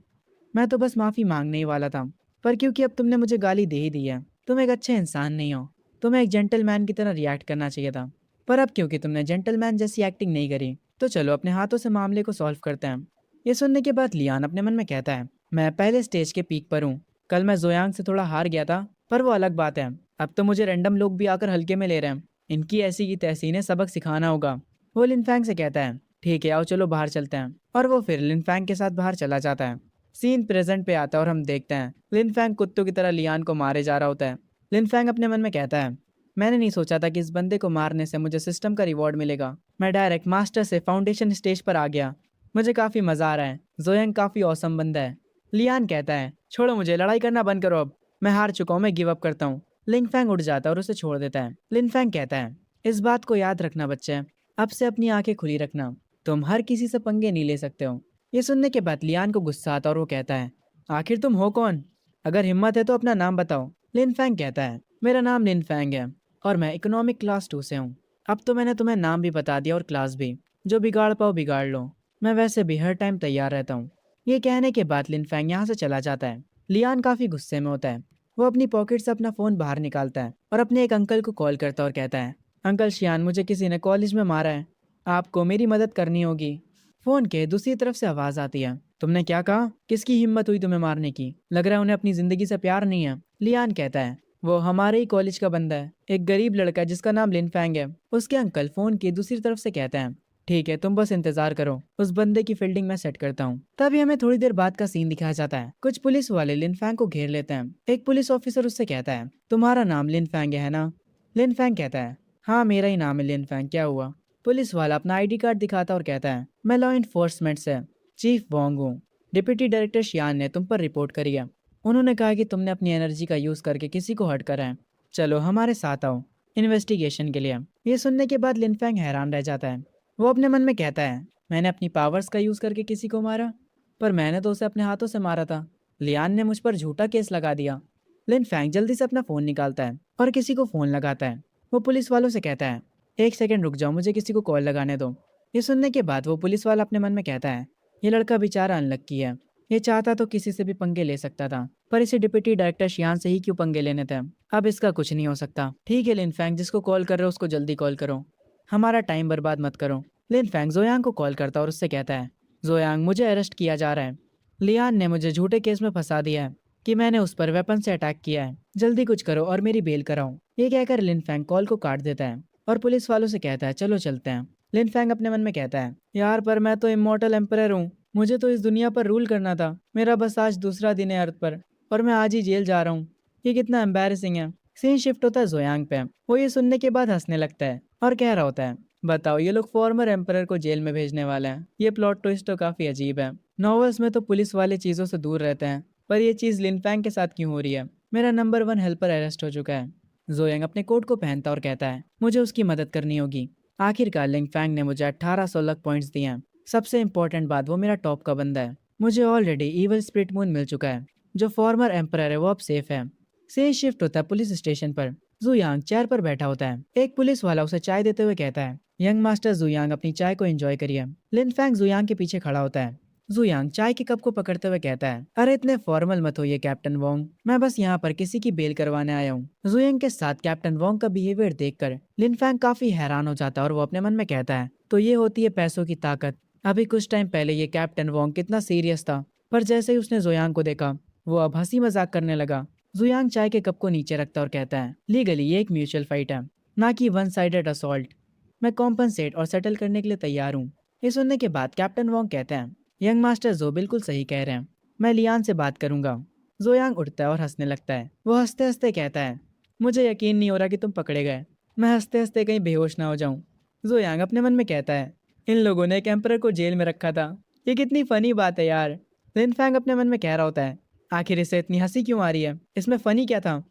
A: मैं तो बस माफी मांगने ही वाला था, पर क्योंकि अब तुमने मुझे गाली दे ही दी है, तुम एक अच्छे इंसान नहीं हो, तुम्हें एक जेंटलमैन की तरह रिएक्ट करना चाहिए था, पर अब क्योंकि तुमने जेंटलमैन जैसी एक्टिंग नहीं करी तो चलो अपने हाथों से मामले को सॉल्व करते हैं। ये सुनने के बाद लियान अपने मन में कहता है मैं पहले स्टेज के पीक पर हूँ, कल मैं जोयांग से थोड़ा हार गया था पर वो अलग बात है, अब तो मुझे रैंडम लोग भी आकर हल्के में ले रहे हैं, इनकी ऐसी की तैसी ने सबक सिखाना होगा। वो लिनफैंग से कहता है ठीक है आओ चलो बाहर चलते हैं, और वो फिर लिनफैंग के साथ बाहर चला जाता है। सीन प्रेजेंट पे आता है और हम देखते हैं लिनफैंग कुत्तों की तरह लियान को मारे जा रहा होता है। लिनफैंग अपने मन में कहता है मैंने नहीं सोचा था कि इस बंदे को मारने से मुझे सिस्टम का रिवॉर्ड मिलेगा, मैं डायरेक्ट मास्टर से फाउंडेशन स्टेज पर आ गया, मुझे काफी मजा आ रहा है, जोयांग काफी औसम बंदा है। लियान कहता है छोड़ो मुझे, लड़ाई करना बंद करो, अब मैं हार चुका हूँ, मैं गिव अप करता हूँ। लिनफैंग उठ जाता है और उसे छोड़ देता है। लिनफैंग कहता है इस बात को याद रखना बच्चे, अब से अपनी आंखें खुली रखना, तुम हर किसी से पंगे नहीं ले सकते हो। ये सुनने के बाद लियान को गुस्सा आता है और वो कहता है आखिर तुम हो कौन, अगर हिम्मत है तो अपना नाम बताओ। लिनफैंग कहता है मेरा नाम लिनफैंग है और मैं इकोनॉमिक क्लास 2 से हूँ। अब तो मैंने तुम्हें नाम भी बता दिया और क्लास भी, जो बिगाड़ पाओ बिगाड़ लो, मैं वैसे भी हर टाइम तैयार रहता हूँ। ये कहने के बाद लिनफैंग यहाँ से चला जाता है। लियान काफी गुस्से में होता है। वो अपनी पॉकेट से अपना फोन बाहर निकालता है और अपने एक अंकल को कॉल करता है और कहता है अंकल शियान मुझे किसी ने कॉलेज में मारा है, आपको मेरी मदद करनी होगी। फोन के दूसरी तरफ से आवाज आती है तुमने क्या कहा, किसकी हिम्मत हुई तुम्हें मारने की, लग रहा है उन्हें अपनी जिंदगी से प्यार नहीं है। लियान कहता है वो हमारे ही कॉलेज का बंदा है, एक गरीब लड़का जिसका नाम लिनफैंग है। उसके अंकल फोन की दूसरी तरफ से कहते हैं ठीक है तुम बस इंतजार करो, उस बंदे की फील्डिंग मैं सेट करता हूँ। तभी हमें थोड़ी देर बाद का सीन दिखाया जाता है। कुछ पुलिस वाले लिनफैंग को घेर लेते हैं। एक पुलिस ऑफिसर उससे कहता है तुम्हारा नाम लिनफैंग है ना। लिनफैंग कहता है हाँ मेरा ही नाम है लिनफैंग, क्या हुआ। पुलिस वाला अपना आईडी कार्ड दिखाता और कहता है मैं लॉ इन्फोर्समेंट से चीफ वोंग हूँ, डिप्टी डायरेक्टर शियान ने तुम पर रिपोर्ट करी है, उन्होंने कहा कि तुमने अपनी एनर्जी का यूज करके किसी को हर्ट करा है, चलो हमारे साथ आओ इन्वेस्टिगेशन के लिए। ये सुनने के बाद लिनफैंग हैरान रह जाता है। वो अपने मन में कहता है मैंने अपनी पावर्स का यूज करके किसी को मारा, पर मैंने तो उसे अपने हाथों से मारा था, लियान ने मुझ पर झूठा केस लगा दिया। लिनफैंग जल्दी से अपना फोन निकालता है और किसी को फोन लगाता है। वो पुलिस वालों से कहता है एक सेकंड रुक जाओ, मुझे किसी को कॉल लगाने दो। ये सुनने के बाद वो पुलिस वाला अपने मन में कहता है ये लड़का बेचारा अनलक्की है, ये चाहता तो किसी से भी पंगे ले सकता था, पर इसे डिप्टी डायरेक्टर शियान से ही क्यों पंगे लेने थे। अब इसका कुछ नहीं हो सकता। ठीक है लिनफेंग, जिसको कॉल कर रहे हो उसको जल्दी कॉल करो, हमारा टाइम बर्बाद मत करो। लिनफेंग जोयांग को कॉल करता और उससे कहता है, जोयांग मुझे अरेस्ट किया जा रहा है। लियान ने मुझे झूठे केस में फंसा दिया है कि मैंने उस पर वेपन से अटैक किया है। जल्दी कुछ करो और मेरी बेल कराओ। ये कहकर लिनफेंग कॉल को काट देता है और पुलिस वालों से कहता है, चलो चलते हैं। लिनफेंग अपने मन में कहता है, यार पर मैं तो इमॉर्टल एम्परर हूँ, मुझे तो इस दुनिया पर रूल करना था। मेरा बस आज दूसरा दिन है अर्थ पर और मैं आज ही जेल जा रहा हूँ। ये कितना एम्बैरेसिंग है। सीन शिफ्ट होता है जोयांग पे। वो ये सुनने के बाद हंसने लगता है और कह रहा होता है, बताओ ये लोग फॉर्मर एम्परर को जेल में भेजने वाले हैं। ये प्लॉट ट्विस्ट तो काफी अजीब है। नॉवेल्स में तो पुलिस वाले चीजों से दूर रहते हैं, पर ये चीज लिनफैंग के साथ क्यों हो रही है। मेरा नंबर 1 हेल्पर अरेस्ट हो चुका है। जोयांग अपने कोट को पहनता और कहता है, मुझे उसकी मदद करनी होगी। आखिरकार लिनफैंग ने मुझे 1800 लक पॉइंट्स दिए हैं। सबसे इंपॉर्टेंट बात, वो मेरा टॉप का बंदा है। मुझे ऑलरेडी ईवल स्प्लिट मून मिल चुका है। जो फॉर्मर एम्परर है वो अब सेफ है। सीन शिफ्ट होता है पुलिस स्टेशन पर। जुयांग चेयर पर बैठा होता है। एक पुलिस वाला उसे चाय देते हुए कहता है, यंग मास्टर जुयांग अपनी चाय को एंजॉय करिए। लिनफैंग जुयांग के पीछे खड़ा होता है। जुयांग चाय के कप को पकड़ते हुए कहता है, अरे इतने फॉर्मल मत होइए कैप्टन वोंग, मैं बस यहाँ पर किसी की बेल करवाने आया हूँ। जुयांग के साथ कैप्टन वोंग का बिहेवियर देखकर लिनफैंग काफी हैरान हो जाता है और वो अपने मन में कहता है, तो ये होती है पैसों की ताकत। अभी कुछ टाइम पहले ये कैप्टन वोंग कितना सीरियस था, पर जैसे ही उसने जुयांग को देखा वो अब हंसी मजाक करने लगा। जुयांग चाय के कप को नीचे रखता और कहता है, लीगली ये एक म्यूचुअल फाइट है, ना कि वन साइडेड असॉल्ट। मैं कॉम्पनसेट और सेटल करने के लिए तैयार हूँ। ये सुनने के बाद कैप्टन वोंग कहते हैं, यंग मास्टर जो बिल्कुल सही कह रहे हैं, मैं लियान से बात करूंगा। जोयांग उठता है और हंसने लगता है। वो हंसते हंसते कहता है, मुझे यकीन नहीं हो रहा कि तुम पकड़े गए। मैं हंसते हंसते कहीं बेहोश ना हो जाऊं। जोयांग अपने मन में कहता है, इन लोगों ने एक एम्परर को जेल में रखा था। ये कितनी फनी बात है यार। लिनफैंग अपने मन में कह रहा होता है, आखिर इसे इतनी हंसी क्यों आ रही है, इसमें फनी क्या था।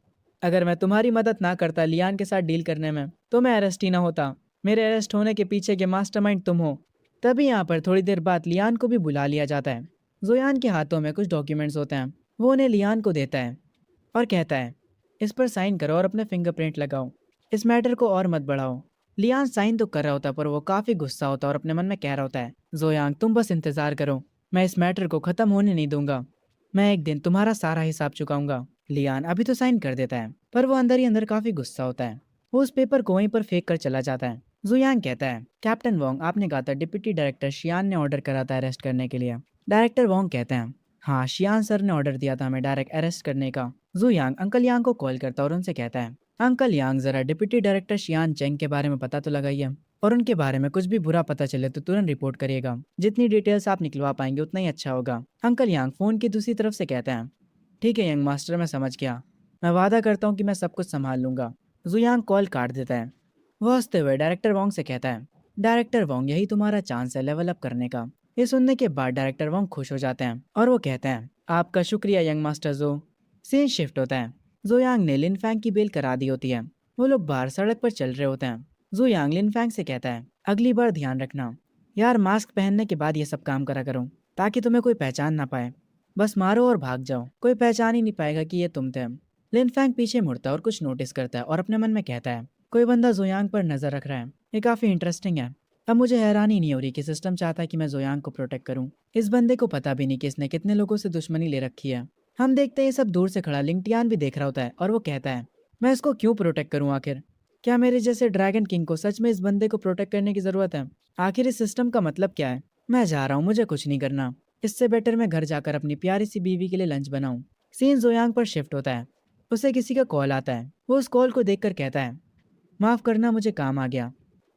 A: अगर मैं तुम्हारी मदद ना करता लियान के साथ डील करने में, तो मैं अरेस्ट ही ना होता। मेरे अरेस्ट होने के पीछे के मास्टरमाइंड तुम हो। तभी यहाँ पर थोड़ी देर बाद लियान को भी बुला लिया जाता है। जोयान के हाथों में कुछ डॉक्यूमेंट्स होते हैं। वो उन्हें लियान को देता है और कहता है, इस पर साइन करो और अपने फिंगरप्रिंट लगाओ। इस मैटर को और मत बढ़ाओ। लियान साइन तो कर रहा होता है, पर वो काफी गुस्सा होता है और अपने मन में कह रहा होता है, जोयांग तुम बस इंतजार करो, मैं इस मैटर को खत्म होने नहीं दूंगा। मैं एक दिन तुम्हारा सारा हिसाब चुकाऊंगा। लियान अभी तो साइन कर देता है, पर वो अंदर ही अंदर काफी गुस्सा होता है। वो उस पेपर को वहीं पर फेंक कर चला जाता है। जुयांग कहता है, कैप्टन वोंग आपने कहा था डिप्टी डायरेक्टर शियान ने ऑर्डर करा था अरेस्ट करने के लिए। डायरेक्टर वोंग कहते हैं, हाँ शियान सर ने ऑर्डर दिया था हमें डायरेक्ट अरेस्ट करने का। जुयांग अंकल यांग को कॉल करता है और उनसे कहता है, अंकल यांग जरा डिप्टी डायरेक्टर शियान चेंग के बारे में पता तो लगाइए, और उनके बारे में कुछ भी बुरा पता चले तो तुरंत रिपोर्ट करिएगा। जितनी डिटेल्स आप निकलवा पाएंगे उतना ही अच्छा होगा। अंकल यांग फोन की दूसरी तरफ से कहते हैं, ठीक है यंग मास्टर, मैं समझ गया। मैं वादा करता हूँ कि मैं सब कुछ संभाल लूंगा। जुयांग कॉल काट देता है। वो हंसते हुए डायरेक्टर वोंग से कहता है, डायरेक्टर वोंग यही तुम्हारा चांस है लेवल अप करने का। ये सुनने के बाद डायरेक्टर वोंग खुश हो जाते हैं और वो कहते हैं, आपका शुक्रिया यंग मास्टर जो। सीन शिफ्ट होता है। जोयांग ने लिनफैंग की बेल करा दी होती है। वो लोग बाहर सड़क पर चल रहे होते हैं। जोयांग लिनफैंग से कहता है, अगली बार ध्यान रखना यार, मास्क पहनने के बाद ये सब काम करा करो ताकि तुम्हें कोई पहचान ना पाए। बस मारो और भाग जाओ, कोई पहचान ही नहीं पाएगा कि ये तुम थे। लिनफैंग पीछे मुड़ता है और कुछ नोटिस करता है और अपने मन में कहता है, कोई बंदा जोयांग पर नजर रख रहा है। ये काफी इंटरेस्टिंग है। अब मुझे हैरानी नहीं हो रही कि सिस्टम चाहता है कि मैं जोयांग को प्रोटेक्ट करूं। इस बंदे को पता भी नहीं कि इसने कितने लोगों से दुश्मनी ले रखी है। हम देखते हैं ये सब दूर से खड़ा लिंगटियान भी देख रहा होता है और वो कहता है, मैं इसको क्यों प्रोटेक्ट करूं आखिर। क्या मेरे जैसे ड्रैगन किंग को सच में इस बंदे को प्रोटेक्ट करने की जरूरत है। आखिर इस सिस्टम का मतलब क्या है। मैं जा रहा हूँ, मुझे कुछ नहीं करना। इससे बेटर मैं घर जाकर अपनी प्यारी सी बीवी के लिए लंच बनाऊं। सीन जोयांग पर शिफ्ट होता है। उसे किसी का कॉल आता है। वो उस कॉल को देखकर कहता है, माफ करना मुझे काम आ गया,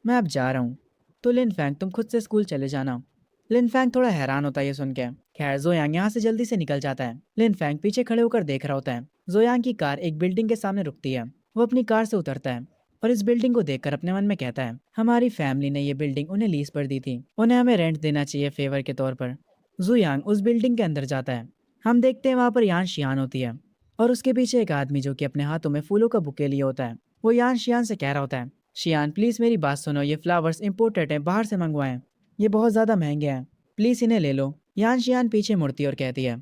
A: मैं अब जा रहा हूँ। तो लिनफैंग तुम खुद से स्कूल चले जाना। लिनफैंग थोड़ा हैरान होता है ये सुन के। खैर जोयांग यहाँ से जल्दी से निकल जाता है। लिनफैंग पीछे खड़े होकर देख रहा होता है। जोयांग की कार एक बिल्डिंग के सामने रुकती है। वो अपनी कार से उतरता है और इस बिल्डिंग को देखकर अपने मन में कहता है, हमारी फैमिली ने ये बिल्डिंग उन्हें लीज पर दी थी, उन्हें हमें रेंट देना चाहिए फेवर के तौर पर। जुयांग उस बिल्डिंग के अंदर जाता है। हम देखते हैं वहां पर यान शियान होती है और उसके पीछे एक आदमी जो कि अपने हाथों में फूलों का बुके लिए होता है। वो यान शियान से कह रहा होता है, शियान प्लीज मेरी बात सुनो, ये फ्लावर्स इम्पोर्टेड हैं, बाहर से मंगवाएं, ये बहुत ज्यादा महंगे हैं, प्लीज इन्हें ले लो। यान शियान पीछे मुड़ती और कहती है,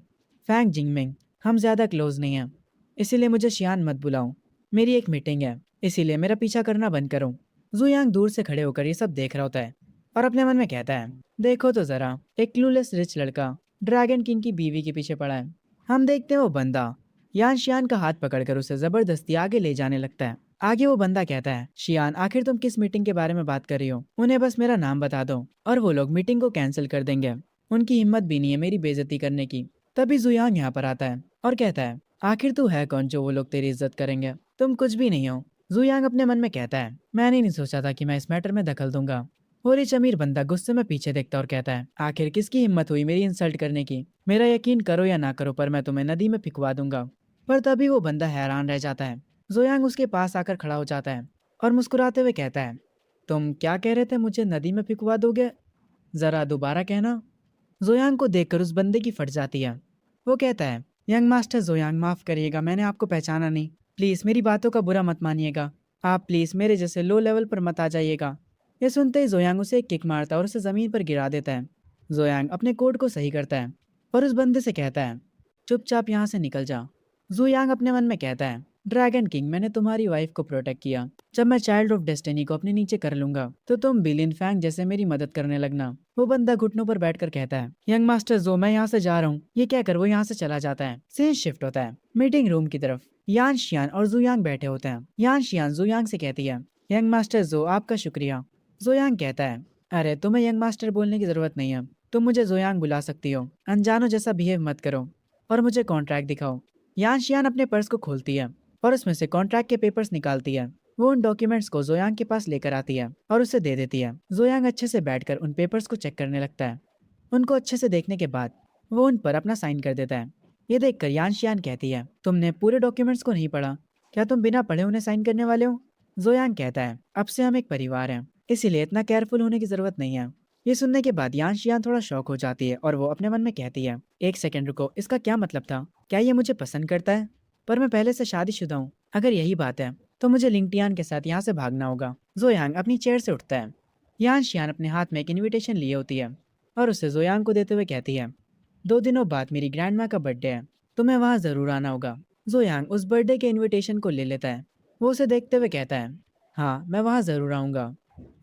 A: फैंग जिंगमिंग हम ज्यादा क्लोज नहीं हैं, इसीलिए मुझे शियान मत बुलाओ, मेरी एक मीटिंग है, इसीलिए मेरा पीछा करना बंद करो। जुयांग दूर से खड़े होकर ये सब देख रहा होता है और अपने मन में कहता है, देखो तो जरा, एक क्लूलेस रिच लड़का ड्रैगन किंग की बीवी के पीछे पड़ा है। हम देखते हैं वो बंदा यान शियान का हाथ पकड़कर उसे जबरदस्ती आगे ले जाने लगता है। आगे वो बंदा कहता है, शियान आखिर तुम किस मीटिंग के बारे में बात कर रही हो? उन्हें बस मेरा नाम बता दो और वो लोग मीटिंग को कैंसिल कर देंगे। उनकी हिम्मत भी नहीं है मेरी बेइज्जती करने की। तभी जुयांग यहाँ पर आता है और कहता है, आखिर तू है कौन जो वो लोग तेरी इज्जत करेंगे? तुम कुछ भी नहीं हो। जुयांग अपने मन में कहता है, मैंने नहीं सोचा था कि मैं इस मैटर में दखल दूंगा। होरिच अमीर बंदा गुस्से में पीछे देखता और कहता है, आखिर किसकी हिम्मत हुई मेरी इंसल्ट करने की? मेरा यकीन करो या ना करो पर मैं तुम्हें नदी में फिकवा दूंगा। पर तभी वो बंदा हैरान रह जाता है। जोयांग उसके पास आकर खड़ा हो जाता है और मुस्कुराते हुए कहता है, तुम क्या कह रहे थे, मुझे नदी में फिकवा दोगे? जरा दोबारा कहना। जोयांग को देखकर उस बंदे की फट जाती है। वो कहता है, यंग मास्टर जोयांग, माफ करिएगा, मैंने आपको पहचाना नहीं। प्लीज मेरी बातों का बुरा मत मानिएगा। आप प्लीज मेरे जैसे लो लेवल पर मत आ जाइएगा। ये सुनते ही जोयांग उसे एक किक मारता है और उसे जमीन पर गिरा देता है। जोयांग अपने कोड को सही करता है और उस बंदे से कहता है, चुपचाप यहाँ से निकल जा। जुयांग अपने मन में कहता है, ड्रैगन किंग, मैंने तुम्हारी वाइफ को प्रोटेक्ट किया। जब मैं चाइल्ड ऑफ डेस्टिनी को अपने नीचे कर लूंगा तो तुम बिलियन फैंग जैसे मेरी मदद करने लगना। वो बंदा घुटनों पर बैठकर कहता है, यंग मास्टर जो, मैं यहाँ से जा रहा हूँ। ये क्या कर वो यहाँ से चला जाता है। सीन शिफ्ट होता है मीटिंग रूम की तरफ। यान शियान और जुयांग बैठे होते हैं। यान शियान जुयांग से कहती है, यंग मास्टर जो, आपका शुक्रिया। जुयांग कहता है, अरे तुम्हें यंग मास्टर बोलने की जरूरत नहीं है। तुम मुझे जोयांग बुला सकती हो। अनजानो जैसा बिहेव मत करो और मुझे कॉन्ट्रैक्ट दिखाओ। यान शियान अपने पर्स को खोलती है और उसमें से कॉन्ट्रैक्ट के पेपर्स निकालती है। वो उन डॉक्यूमेंट्स को जोयांग के पास लेकर आती है और उसे दे देती है। जोयांग अच्छे से बैठकर उन पेपर्स को चेक करने लगता है। उनको अच्छे से देखने के बाद वो उन पर अपना साइन कर देता है। ये देखकर यान शियान कहती है, तुमने पूरे डॉक्यूमेंट्स को नहीं पढ़ा? क्या तुम बिना पढ़े उन्हें साइन करने वाले हो? जोयांग कहता है, अब से हम एक परिवार हैं, इसीलिए इतना केयरफुल होने की जरूरत नहीं है। ये सुनने के बाद यान शियान थोड़ा शॉक हो जाती है और वो अपने मन में कहती है, एक सेकंड रुको, इसका क्या मतलब था? क्या ये मुझे पसंद करता है? पर मैं पहले से शादीशुदा हूँ। अगर यही बात है तो मुझे लिंगटियान के साथ यहाँ से भागना होगा। जोयांग अपनी चेयर से उठता है। यान शियान अपने हाथ में एक इनविटेशन लिए होती है और उसे जोयांग को देते हुए कहती है, 2 दिनों बाद मेरी ग्रैंड माँ का बर्थडे है, तुम्हें वहाँ जरूर आना होगा। जोयांग उस बर्थडे के इनविटेशन को ले लेता है। वो उसे देखते हुए कहता है, हाँ मैं वहाँ जरूर आऊँगा।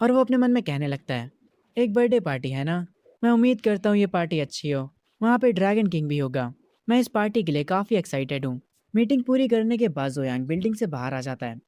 A: और वो अपने मन में कहने लगता है, एक बर्थडे पार्टी है ना, मैं उम्मीद करता हूँ ये पार्टी अच्छी हो। वहाँ पे ड्रैगन किंग भी होगा। मैं इस पार्टी के लिए काफ़ी एक्साइटेड हूँ। मीटिंग पूरी करने के बाद जोयांग बिल्डिंग से बाहर आ जाता है